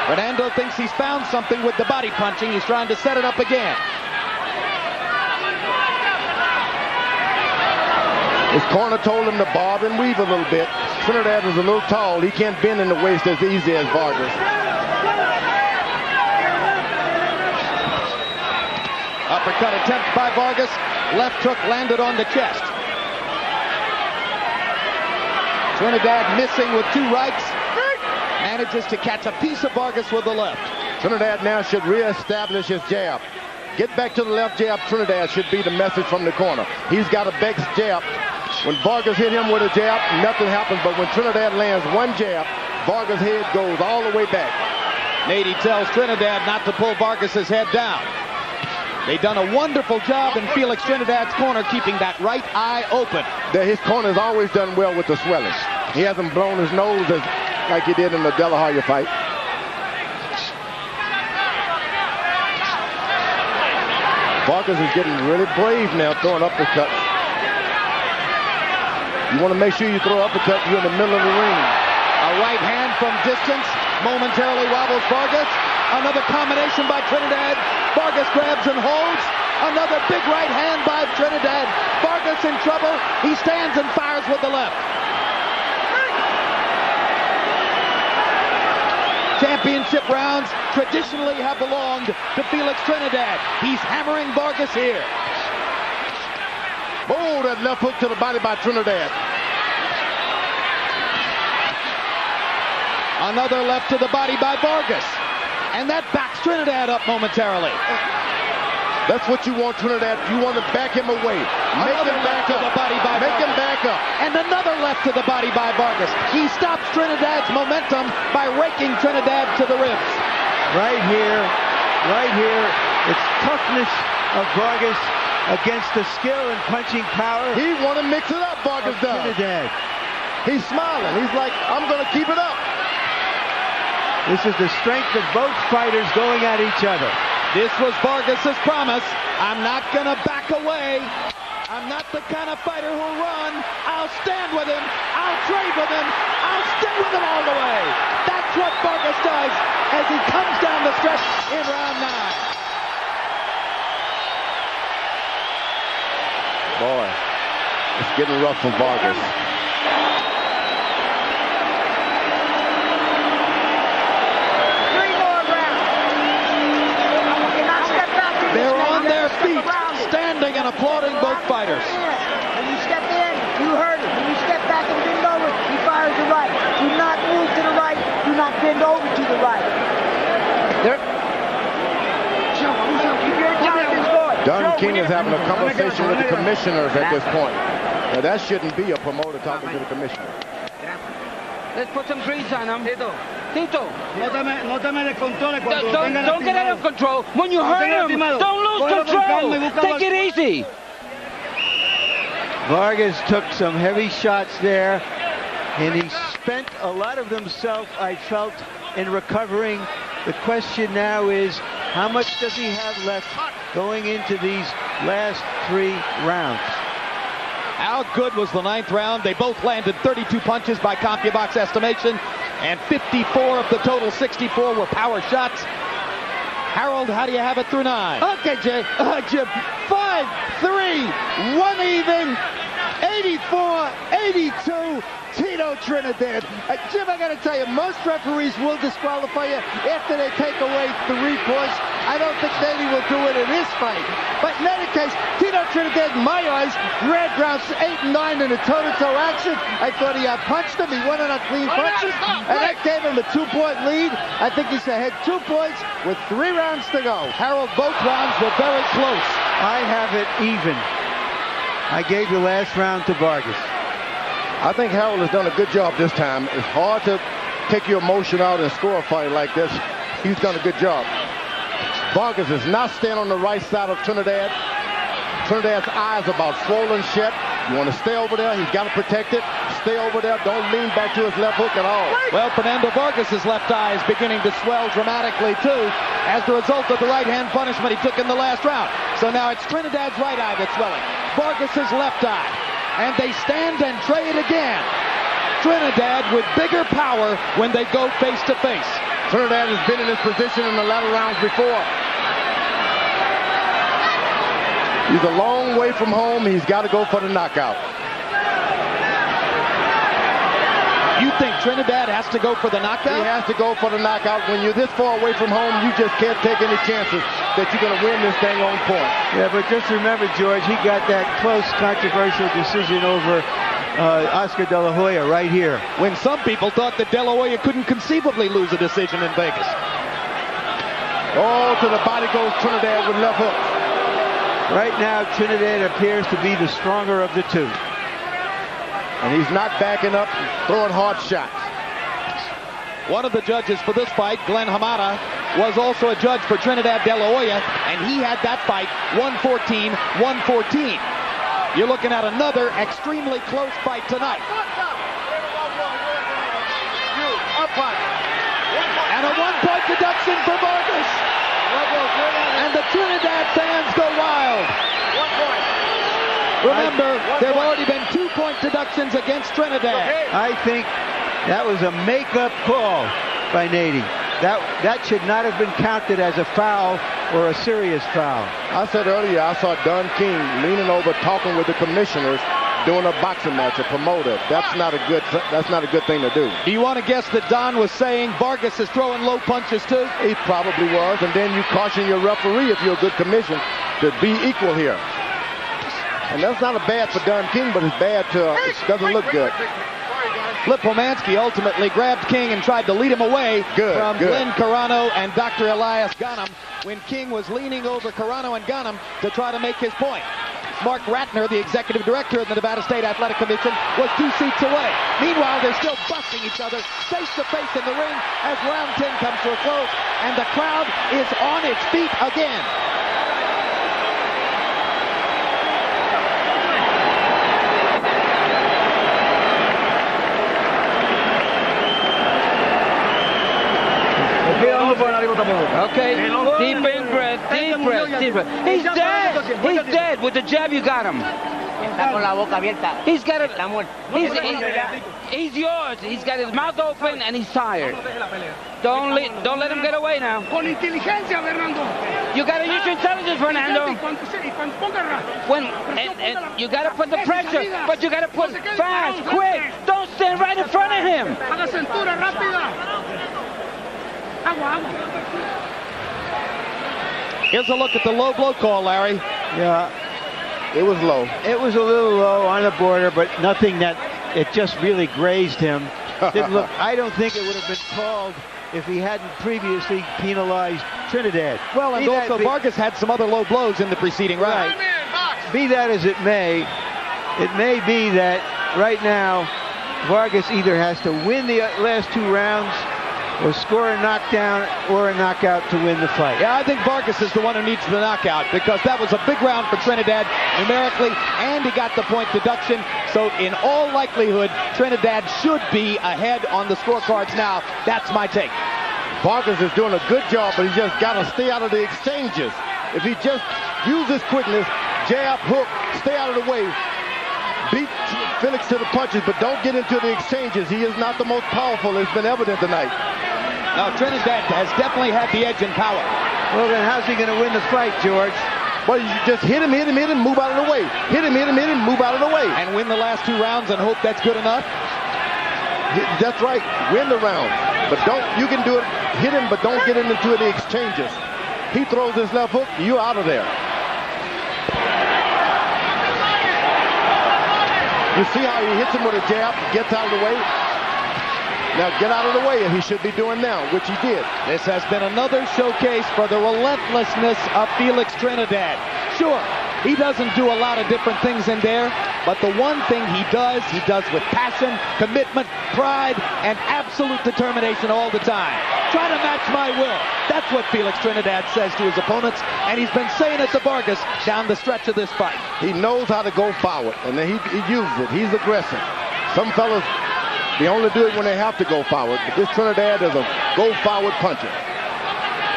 Fernando thinks he's found something with the body punching. He's trying to set it up again. His corner told him to bob and weave a little bit. Trinidad is a little tall. He can't bend in the waist as easy as Vargas. Uppercut attempt by Vargas. Left hook landed on the chest. Trinidad missing with 2 rights. Manages to catch a piece of Vargas with the left. Trinidad now should reestablish his jab. Get back to the left jab, Trinidad, should be the message from the corner. He's got a back jab. When Vargas hit him with a jab, nothing happens. But when Trinidad lands one jab, Vargas' head goes all the way back. Nady tells Trinidad not to pull Vargas' head down. They've done a wonderful job in Felix Trinidad's corner, keeping that right eye open. His corner's always done well with the swelling. He hasn't blown his nose like he did in the De La Hoya fight. Vargas is getting really brave now, throwing uppercuts. You want to make sure you throw uppercut, you're in the middle of the ring. A right hand from distance momentarily wobbles Vargas. Another combination by Trinidad. Vargas grabs and holds. Another big right hand by Trinidad. Vargas in trouble. He stands and fires with the left. Championship rounds traditionally have belonged to Felix Trinidad. He's hammering Vargas here. Oh, that left hook to the body by Trinidad. Another left to the body by Vargas. And that backs Trinidad up momentarily. That's what you want, Trinidad. You want to back him away. Make him back up. Make him back up. And another left to the body by Vargas. He stops Trinidad's momentum by raking Trinidad to the ribs. Right here, it's toughness of Vargas against the skill and punching power. He want to mix it up, Vargas does. Trinidad. He's smiling. He's like, I'm going to keep it up. This is the strength of both fighters going at each other. This was Vargas' promise. I'm not going to back away. I'm not the kind of fighter who'll run. I'll stand with him. I'll trade with him. I'll stay with him all the way. That's what Vargas does as he comes down the stretch in round 9. Boy, it's getting rough for Vargas. They're on their feet, standing and applauding both fighters. When you step in, you heard it. When you step back and didn't know Don King is having a conversation with the commissioners at this point. Now, that shouldn't be a promoter talking to the commissioner. Let's put some grease on him. Tito. No te me descontroles cuando don't get out of control. When you hurt him, don't lose control. Take it easy. Vargas took some heavy shots there, and he spent a lot of himself, I felt, in recovering. The question now is, how much does he have left going into these last 3 rounds? How good was the 9th round? They both landed 32 punches by CompuBox estimation, and 54 of the total 64 were power shots. Harold, how do you have it through 9? Okay, Jim. 5-3, 1 even, 84-82. Tito Trinidad. Jim, I got to tell you, most referees will disqualify you after they take away 3 points. I don't think Nady will do it in this fight. But in any case, Tito Trinidad, in my eyes, grabbed rounds 8 and 9 in a toe-to-toe action. I thought he outpunched him. He won on clean punches, and that gave him a 2-point lead. I think he's ahead 2 points with 3 rounds to go. Harold, both rounds were very close. I have it even. I gave the last round to Vargas. I think Harold has done a good job this time. It's hard to take your emotion out and score a fight like this. He's done a good job. Vargas is not staying on the right side of Trinidad. Trinidad's eyes about swollen shut. You want to stay over there. He's got to protect it. Stay over there. Don't lean back to his left hook at all. Well, Fernando Vargas' left eye is beginning to swell dramatically, too, as the result of the right-hand punishment he took in the last round. So now it's Trinidad's right eye that's swelling. Vargas' left eye. And they stand and trade again. Trinidad with bigger power when they go face to face. Trinidad has been in this position in the latter rounds before. He's a long way from home. He's got to go for the knockout. You think Trinidad has to go for the knockout? He has to go for the knockout. When you're this far away from home, you just can't take any chances that you're going to win this thing on point. Yeah, but just remember, George, he got that close, controversial decision over Oscar De La Hoya right here. When some people thought that De La Hoya couldn't conceivably lose a decision in Vegas. Oh, to the body goes Trinidad with left hook. Right now, Trinidad appears to be the stronger of the 2. And he's not backing up, throwing hard shots. One of the judges for this fight, Glenn Hamada, was also a judge for Trinidad De La Hoya, and he had that fight 114-114. You're looking at another extremely close fight tonight. And a 1-point deduction for Vargas. And the Trinidad fans go wild. Remember, there have already been 2-point deductions against Trinidad. I think that was a make-up call by Nady. That should not have been counted as a foul or a serious foul. I said earlier, I saw Don King leaning over, talking with the commissioners, doing a boxing match, a promoter. That's not a good thing to do. Do you want to guess that Don was saying Vargas is throwing low punches too? He probably was, and then you caution your referee, if you're a good commission, to be equal here. And that's not a bad for Don King, but it's bad to, it doesn't look good. Flip Pomansky ultimately grabbed King and tried to lead him away from Glenn Carano and Dr. Elias Ghanem when King was leaning over Carano and Ghanem to try to make his point. Mark Ratner, the executive director of the Nevada State Athletic Commission, was 2 seats away. Meanwhile, they're still busting each other face to face in the ring as round 10 comes to a close, and the crowd is on its feet again. Okay, deep in breath, deep breath, deep breath. He's dead. He's dead. With the jab, you got him. He's got it. He's yours. He's got his mouth open and he's tired. Don't let him get away now. Con inteligencia, Fernando. You got to use your intelligence, Fernando. You got to put the pressure, but you got to put fast, quick. Don't stand right in front of him. Haga cintura rápida. Here's a look at the low blow call, Larry. Yeah, it was low. It was a little low on the border, but nothing that it just really grazed him. Didn't look. I don't think it would have been called if he hadn't previously penalized Trinidad. Well, and also Vargas had some other low blows in the preceding round. Be that as it may be that right now Vargas either has to win the last 2 rounds or score a knockdown or a knockout to win the fight. Yeah, I think Vargas is the one who needs the knockout because that was a big round for Trinidad numerically, and he got the point deduction. So in all likelihood, Trinidad should be ahead on the scorecards now. That's my take. Vargas is doing a good job, but he's just got to stay out of the exchanges. If he just uses quickness, jab, hook, stay out of the way, beat Felix to the punches, but don't get into the exchanges. He is not the most powerful. It's been evident tonight. Now, Trinidad has definitely had the edge in power. Well, then how's he going to win the fight, George? Well, you just hit him, move out of the way. Hit him, move out of the way. And win the last 2 rounds and hope that's good enough? That's right. Win the round. But you can do it, hit him, but don't get into the exchanges. He throws his left hook, you're out of there. You see how he hits him with a jab, gets out of the way? Now get out of the way, and he should be doing now, which he did. This has been another showcase for the relentlessness of Felix Trinidad. Sure, he doesn't do a lot of different things in there, but the one thing he does with passion, commitment, pride, and absolute determination all the time. Try to match my will. That's what Felix Trinidad says to his opponents, and he's been saying it to Vargas down the stretch of this fight. He knows how to go forward, and he uses it. He's aggressive. Some fellas, they only do it when they have to go forward, but this Trinidad is a go-forward puncher.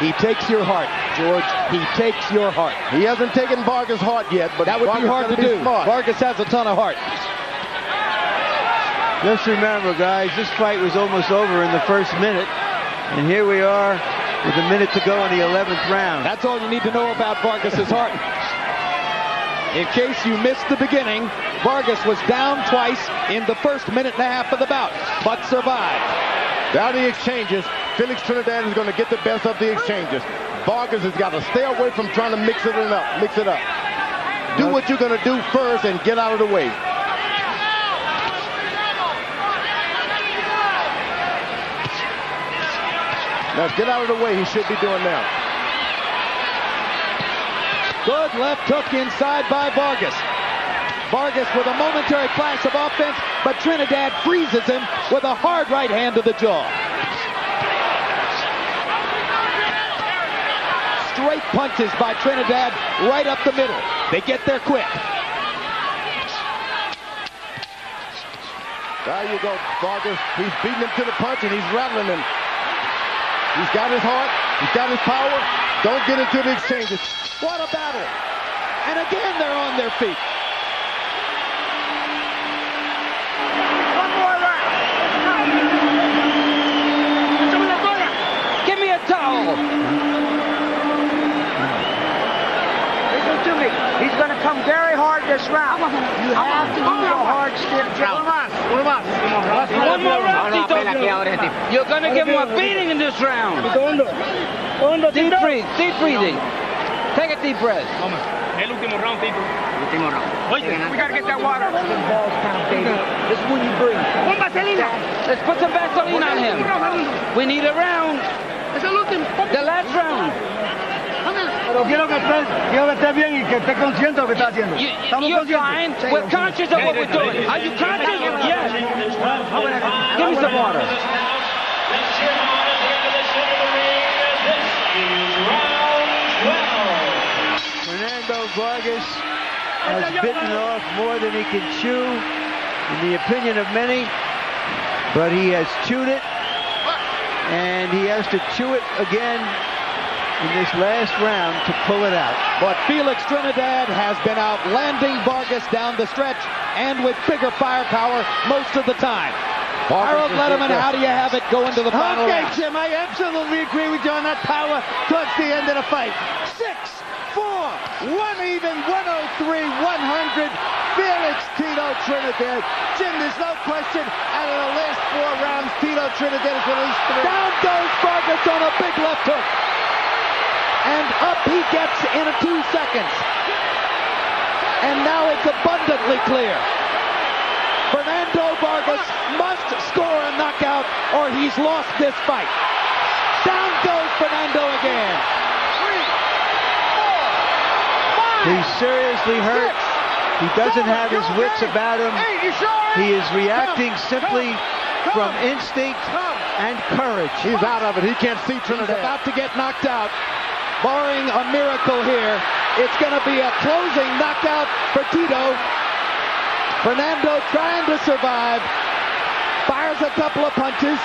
He takes your heart, George. He takes your heart. He hasn't taken Vargas' heart yet, but that would be hard to do. Smart. Vargas has a ton of heart. Just remember, guys, this fight was almost over in the first minute, and here we are with a minute to go in the 11th round. That's all you need to know about Vargas' heart. In case you missed the beginning, Vargas was down twice in the first minute and a half of the bout, but survived. Down the exchanges, Felix Trinidad is going to get the best of the exchanges. Vargas has got to stay away from trying to mix it up. Do what you're going to do first and get out of the way. Now get out of the way, he should be doing now. Good left hook inside by Vargas. Vargas with a momentary flash of offense, but Trinidad freezes him with a hard right hand to the jaw. Straight punches by Trinidad right up the middle. They get there quick. There you go, Vargas. He's beating him to the punch and he's rattling him. He's got his heart. He's got his power. Don't get into the exchanges. What a battle. And again, they're on their feet. One more round. Give me a towel. Listen to me. He's going to come very hard this round. You have to use a hard, stiff jab. One more round, Tito. You're going to give him a beating in this round. Deep breathing. Take a deep breath. El último round, Tito. Último round. We got to get that water. This is when you breathe. Pon vaselina. Let's put some Vaseline on him. We need a round. Es el último. The last round. Pero quiero que estés bien y que estés consciente de lo que estás haciendo. You're fine. We're conscious of what we're doing. Are you conscious? Yes. Give me some water. Fernando Vargas has bitten off more than he can chew, in the opinion of many, but he has chewed it, and he has to chew it again in this last round to pull it out. But Felix Trinidad has been outlanding Vargas down the stretch and with bigger firepower most of the time. Harold Letterman, how do you have it go into the final Okay, round? Jim, I absolutely agree with you on that power towards the end of the fight. 6-4, 1 even, 103, 100. Felix Tito Trinidad. Jim, there's no question, out of the last 4 rounds, Tito Trinidad has released 3. Down goes Vargas on a big left hook. And up he gets in 2 seconds. And now it's abundantly clear. Fernando Vargas must score a knockout or he's lost this fight. Down goes Fernando again. He's seriously hurt. He doesn't have his wits about him. He is reacting simply from instinct and courage. He's out of it. He can't see Trinidad. He's about to get knocked out. Barring a miracle here, it's going to be a closing knockout for Tito. Fernando trying to survive. Fires a couple of punches.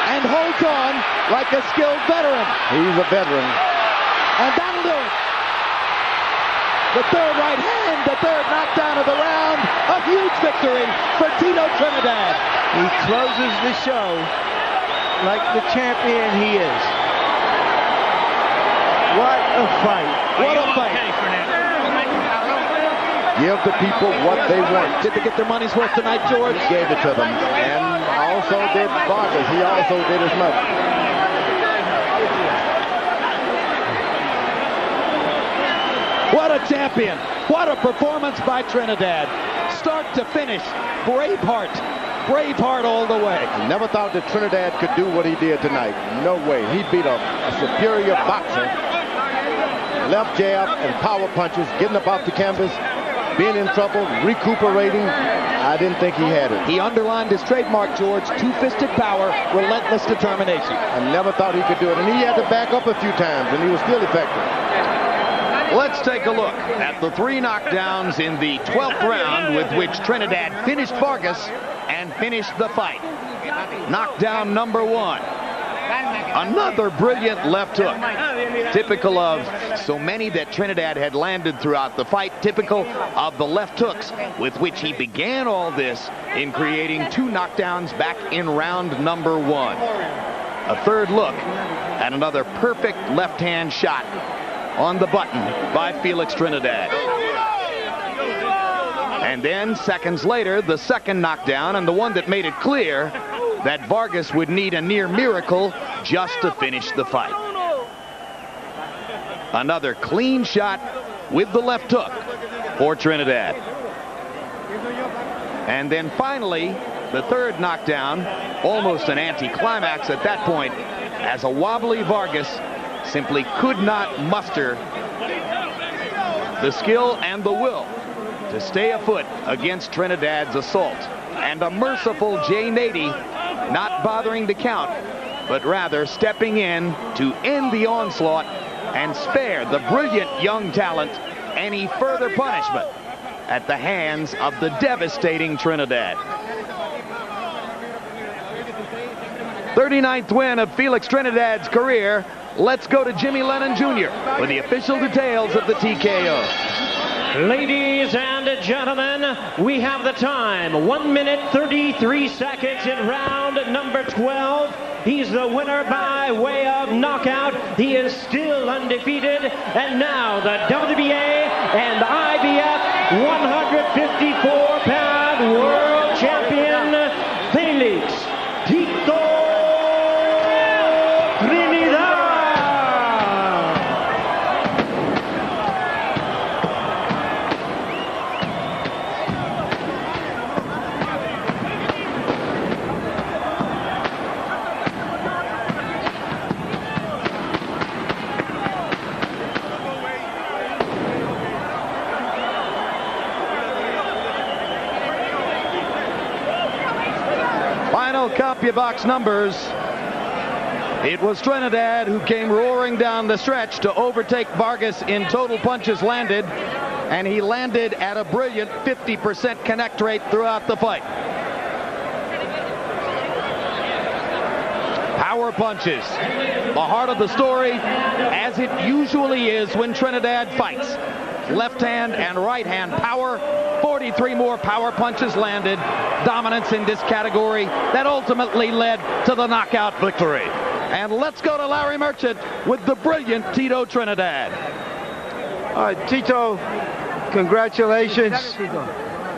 And holds on like a skilled veteran. He's a veteran. And that'll do it. The third right hand, the third knockdown of the round. A huge victory for Tito Trinidad. He closes the show like the champion he is. What a fight. What a fight. Give the people what they want. Did they get their money's worth tonight, George? He gave it to them. And also did Vargas. He also did as much. What a champion. What a performance by Trinidad. Start to finish. Braveheart. Braveheart all the way. I never thought that Trinidad could do what he did tonight. No way. He beat a superior boxer. Left jab and power punches, getting up off the canvas, being in trouble, recuperating. I didn't think he had it. He underlined his trademark, George. Two-fisted power, relentless determination. I never thought he could do it. And he had to back up a few times, and he was still effective. Let's take a look at the 3 knockdowns in the 12th round with which Trinidad finished Vargas and finished the fight. Knockdown number 1. Another brilliant left hook. Typical of so many that Trinidad had landed throughout the fight. Typical of the left hooks with which he began all this in creating 2 knockdowns back in round number 1. A third look at another perfect left-hand shot on the button by FELIX Trinidad. And then seconds later, the second knockdown, and the one that made it clear that Vargas would need a near miracle just to finish the fight. Another clean shot with the left hook for Trinidad. And then finally, the third knockdown, almost an anticlimax at that point, as a wobbly Vargas simply could not muster the skill and the will to stay afoot against Trinidad's assault. And a merciful Jay Nady not bothering to count, but rather stepping in to end the onslaught and spare the brilliant young talent any further punishment at the hands of the devastating Trinidad. 39th win of FELIX Trinidad's career. Let's go to Jimmy Lennon Jr. for the official details of the TKO. Ladies and gentlemen, we have the time. 1 minute 33 seconds in round number 12. He's the winner by way of knockout. He is still undefeated. And now the WBA and IBF 154-pound world champion, FELIX Tito Trinidad. Final CompuBox numbers. It was Trinidad who came roaring down the stretch to overtake Vargas in total punches landed, and he landed at a brilliant 50% connect rate throughout the fight. Power punches, the heart of the story, as it usually is when Trinidad fights. Left hand and right hand power, 43 more power punches landed, dominance in this category that ultimately led to the knockout victory. And let's go to Larry Merchant with the brilliant Tito Trinidad. Tito, congratulations.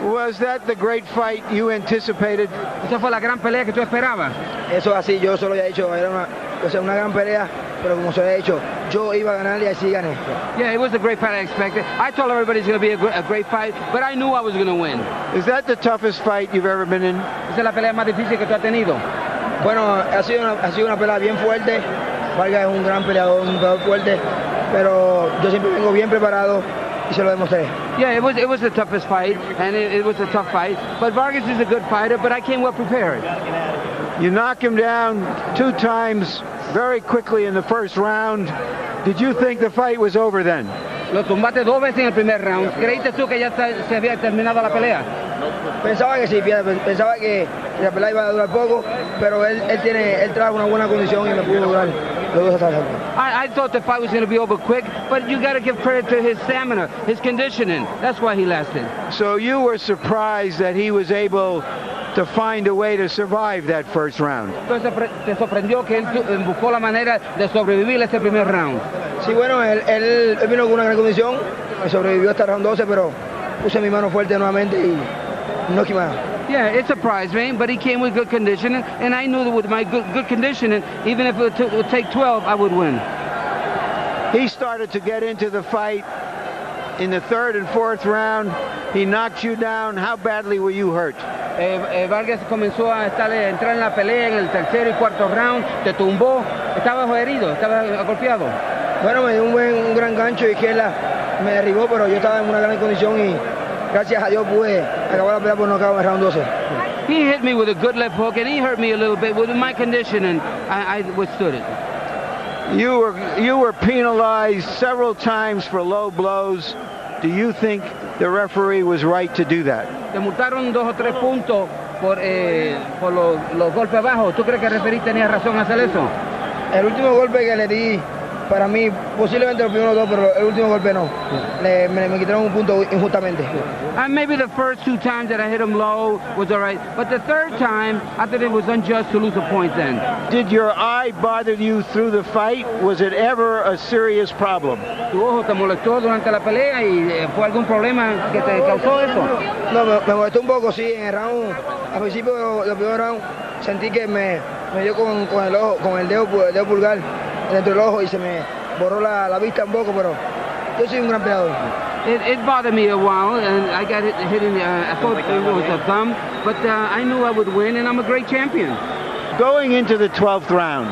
Was that the great fight you anticipated? ¿Esa fue la gran pelea que tú esperabas? Eso así, yo solo había dicho, era una gran pelea, pero como se había dicho, yo iba a ganar y así gané. Yeah, it was a great fight I expected. I told everybody it's going to be a great fight, but I knew I was going to win. Is that the toughest fight you've ever been in? ¿Esa es la pelea más difícil que tú has tenido? Bueno, ha sido una pelea bien fuerte, Vargas es un gran peleador, un peleador fuerte, pero yo siempre vengo bien preparado y se lo demostré. Yeah, it was the toughest fight, and it was a tough fight. But Vargas is a good fighter, but I came well prepared. You knock him down 2 times very quickly in the first round. Did you think the fight was over then? Lo tumbaste 2 veces en el primer round. ¿Creíste tú que ya se había terminado la pelea? Pensaba que sí, pensaba que la pelea iba a durar poco, pero él trajo una buena condición y me pudo durar los 2 hasta el final. I thought the fight was going to be over quick, but you got to give credit to his stamina, his conditioning. That's why he lasted. So you were surprised that he was able to find a way to survive that first round. Entonces te sorprendió que él buscó la manera de sobrevivir ese primer round. Sí, bueno, él vino con una gran condición, sobrevivió hasta el round 12, pero puse mi mano fuerte nuevamente y no quemaba. Yeah, it surprised me, but he came with good conditioning, and I knew that with my good conditioning, even if it would take 12, I would win. He started to get into the fight in the 3rd and 4th round. He knocked you down. How badly were you hurt? Vargas comenzó a entrar en la pelea en el 3er y 4º round, te tumbó, estaba herido, estaba golpeado. Bueno, me dio un gran gancho de izquierda, me derribó, pero yo estaba en una gran condición y gracias a Dios pude acabar la pelea por nocaut en el round 12. He hit me with a good left hook, and he hurt me a little bit with my conditioning. I withstood it. You were penalized several times for low blows. Do you think the referee was right to do that? Te multaron 2 o 3 puntos por los golpes bajos. ¿Tú crees que el referee tenía razón a hacer eso? El último golpe que le di, para mí, posiblemente los primeros 2, pero el último golpe no. Me quitaron un punto injustamente. And maybe the first 2 times that I hit him low was all right, but the 3rd time, I thought it was unjust to lose a point then. Did your eye bother you through the fight? Was it ever a serious problem? ¿Tu ojo te molestó durante la pelea y fue algún problema que te causó eso? No, me molestó un poco, sí, en el round, al principio del primer round, sentí que me dio con el ojo, con el dedo pulgar dentro del ojo y se me borró la vista un poco, pero yo soy un gran peleador. It bothered me a while, and I got hit in I thought it was a thumb, but I knew I would win, and I'm a great champion. Going into the 12th round,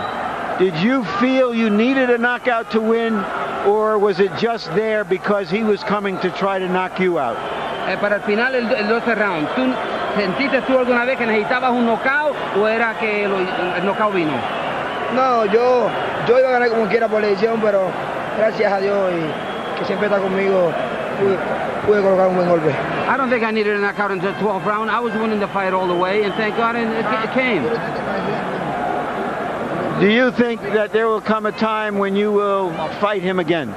did you feel you needed a knockout to win, or was it just there because he was coming to try to knock you out? Para el final, el 12 round, ¿sentiste tú alguna vez que necesitabas un knockout o era que el knockout vino? No, yo iba a ganar como quiera por la edición, pero gracias a Dios y que siempre está conmigo, pude colocar un buen golpe. I don't think I needed a knockout in the 12th round. I was winning the fight all the way, and thank God it came. Do you think that there will come a time when you will fight him again?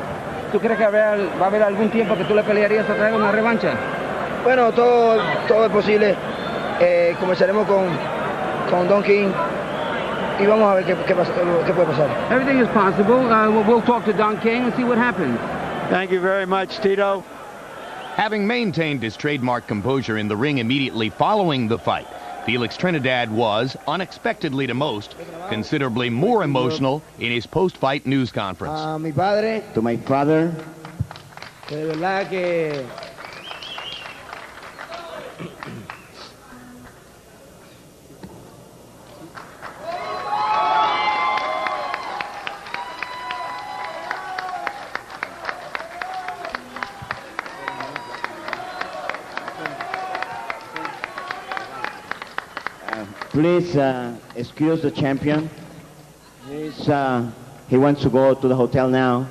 ¿Tú crees que va a haber algún tiempo que tú le pelearías a traer una revancha? Bueno, todo es posible. Comenzaremos con Don King y vamos a ver qué puede pasar. Everything is possible. We'll talk to Don King and see what happens. Thank you very much, Tito. Having maintained his trademark composure in the ring immediately following the fight, Felix Trinidad was, unexpectedly to most, considerably more emotional in his post-fight news conference. To my father, de verdad que please excuse the champion. He wants to go to the hotel now.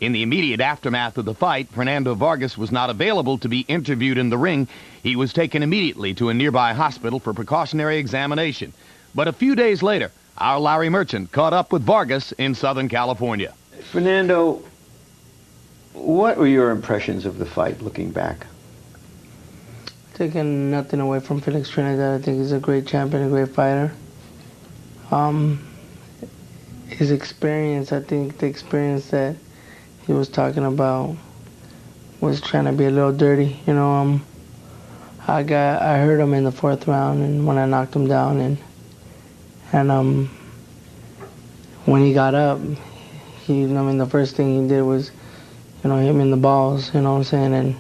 In the immediate aftermath of the fight, Fernando Vargas was not available to be interviewed in the ring. He was taken immediately to a nearby hospital for precautionary examination. But a few days later, our Larry Merchant caught up with Vargas in Southern California. Fernando, what were your impressions of the fight looking back? Taking nothing away from Felix Trinidad. I think he's a great champion, a great fighter. His experience, I think the experience that he was talking about was trying to be a little dirty. You know, I heard him in the 4th round, and when I knocked him down, and when he got up, the first thing he did was, hit me in the balls. You know what I'm saying?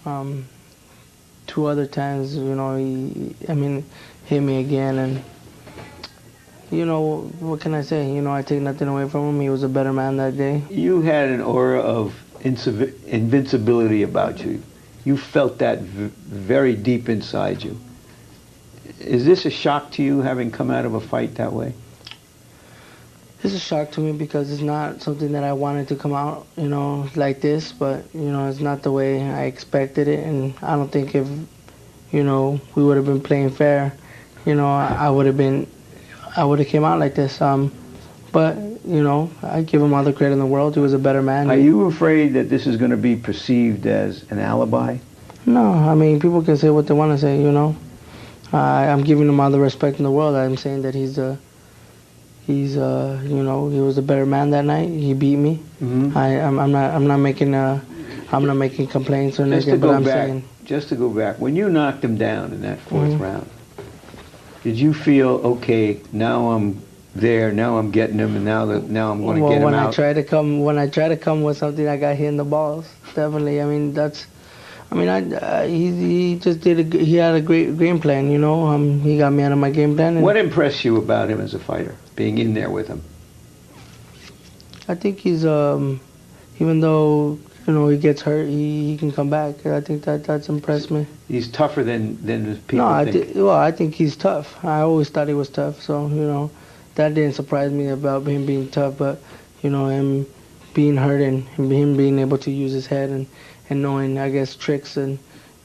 And 2 other times, he hit me again, and you know, what can I say? You know, I take nothing away from him. He was a better man that day. You had an aura of invincibility about you. You felt that very deep inside you. Is this a shock to you, having come out of a fight that way? It's a shock to me because it's not something that I wanted to come out, you know, like this. But, you know, it's not the way I expected it. And I don't think if, you know, we would have been playing fair, you know, I would have came out like this. But, you know, I give him all the credit in the world. He was a better man. Are you afraid that this is going to be perceived as an alibi? No, I mean, people can say what they want to say, you know. I'm giving him all the respect in the world. I'm saying that he's you know, he was a better man that night. He beat me. Mm-hmm. I'm not making complaints or anything, but I'm saying. Just to go back, when you knocked him down in that fourth round, did you feel, okay, now I'm there, now I'm getting him, and now I'm going to get him out? When I try to come with something, I got hit in the balls. Definitely. I mean, he just he had a great game plan, you know. He got me out of my game plan. What impressed you about him as a fighter, being in there with him? I think he's, even though, you know, he gets hurt, he can come back. I think that's impressed me. He's tougher than people think. I think he's tough. I always thought he was tough, so, you know, that didn't surprise me about him being tough, but, you know, him being hurt and him being able to use his head and knowing, I guess, tricks and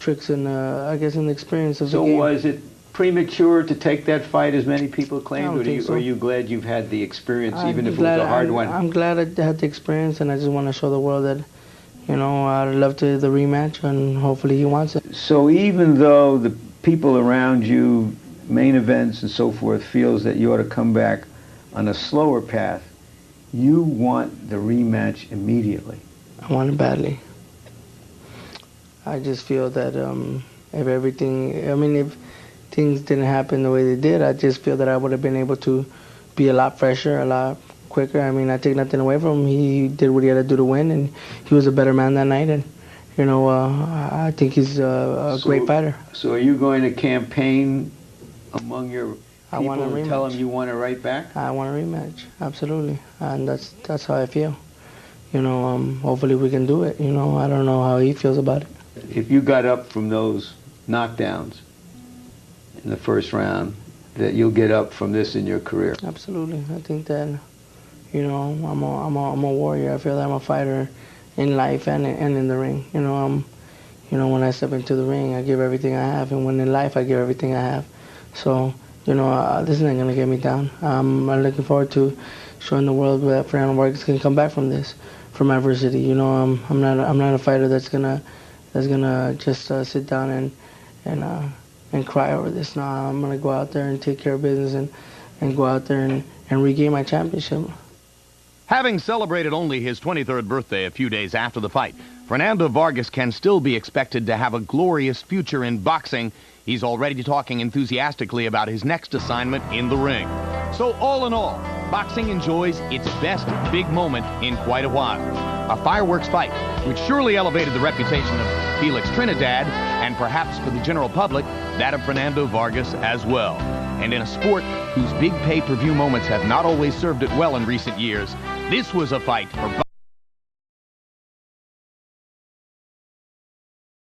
I guess, an experience of the game. So was it premature to take that fight, as many people claimed, or are you glad you've had the experience, even if it was a hard one? I'm glad I had the experience, and I just want to show the world that, you know, I'd love the rematch, and hopefully he wants it. So even though the people around you, main events and so forth, feels that you ought to come back on a slower path, you want the rematch immediately? I want it badly. I just feel that if things didn't happen the way they did, I just feel that I would have been able to be a lot fresher, a lot quicker. I mean, I take nothing away from him. He did what he had to do to win, and he was a better man that night. And, you know, I think he's a great fighter. So are you going to campaign among your people and tell them you want it right back? I want a rematch, absolutely. And that's how I feel. You know, hopefully we can do it. You know, I don't know how he feels about it. If you got up from those knockdowns in the first round, that you'll get up from this in your career? Absolutely. I think that, you know, I'm a warrior. I feel that I'm a fighter in life and in the ring. You know, when I step into the ring, I give everything I have, and when in life, I give everything I have. So, you know, this isn't gonna get me down. I'm looking forward to showing the world that Fernando Vargas can come back from this, from adversity. You know, I'm not a fighter that's gonna just sit down and cry over this. No, I'm gonna go out there and take care of business and go out there and regain my championship. Having celebrated only his 23rd birthday a few days after the fight, Fernando Vargas can still be expected to have a glorious future in boxing. He's already talking enthusiastically about his next assignment in the ring. So all in all, boxing enjoys its best big moment in quite a while. A fireworks fight, which surely elevated the reputation of FELIX TRINIDAD, and perhaps for the general public, that of Fernando Vargas as well. And in a sport whose big pay-per-view moments have not always served it well in recent years, this was a fight for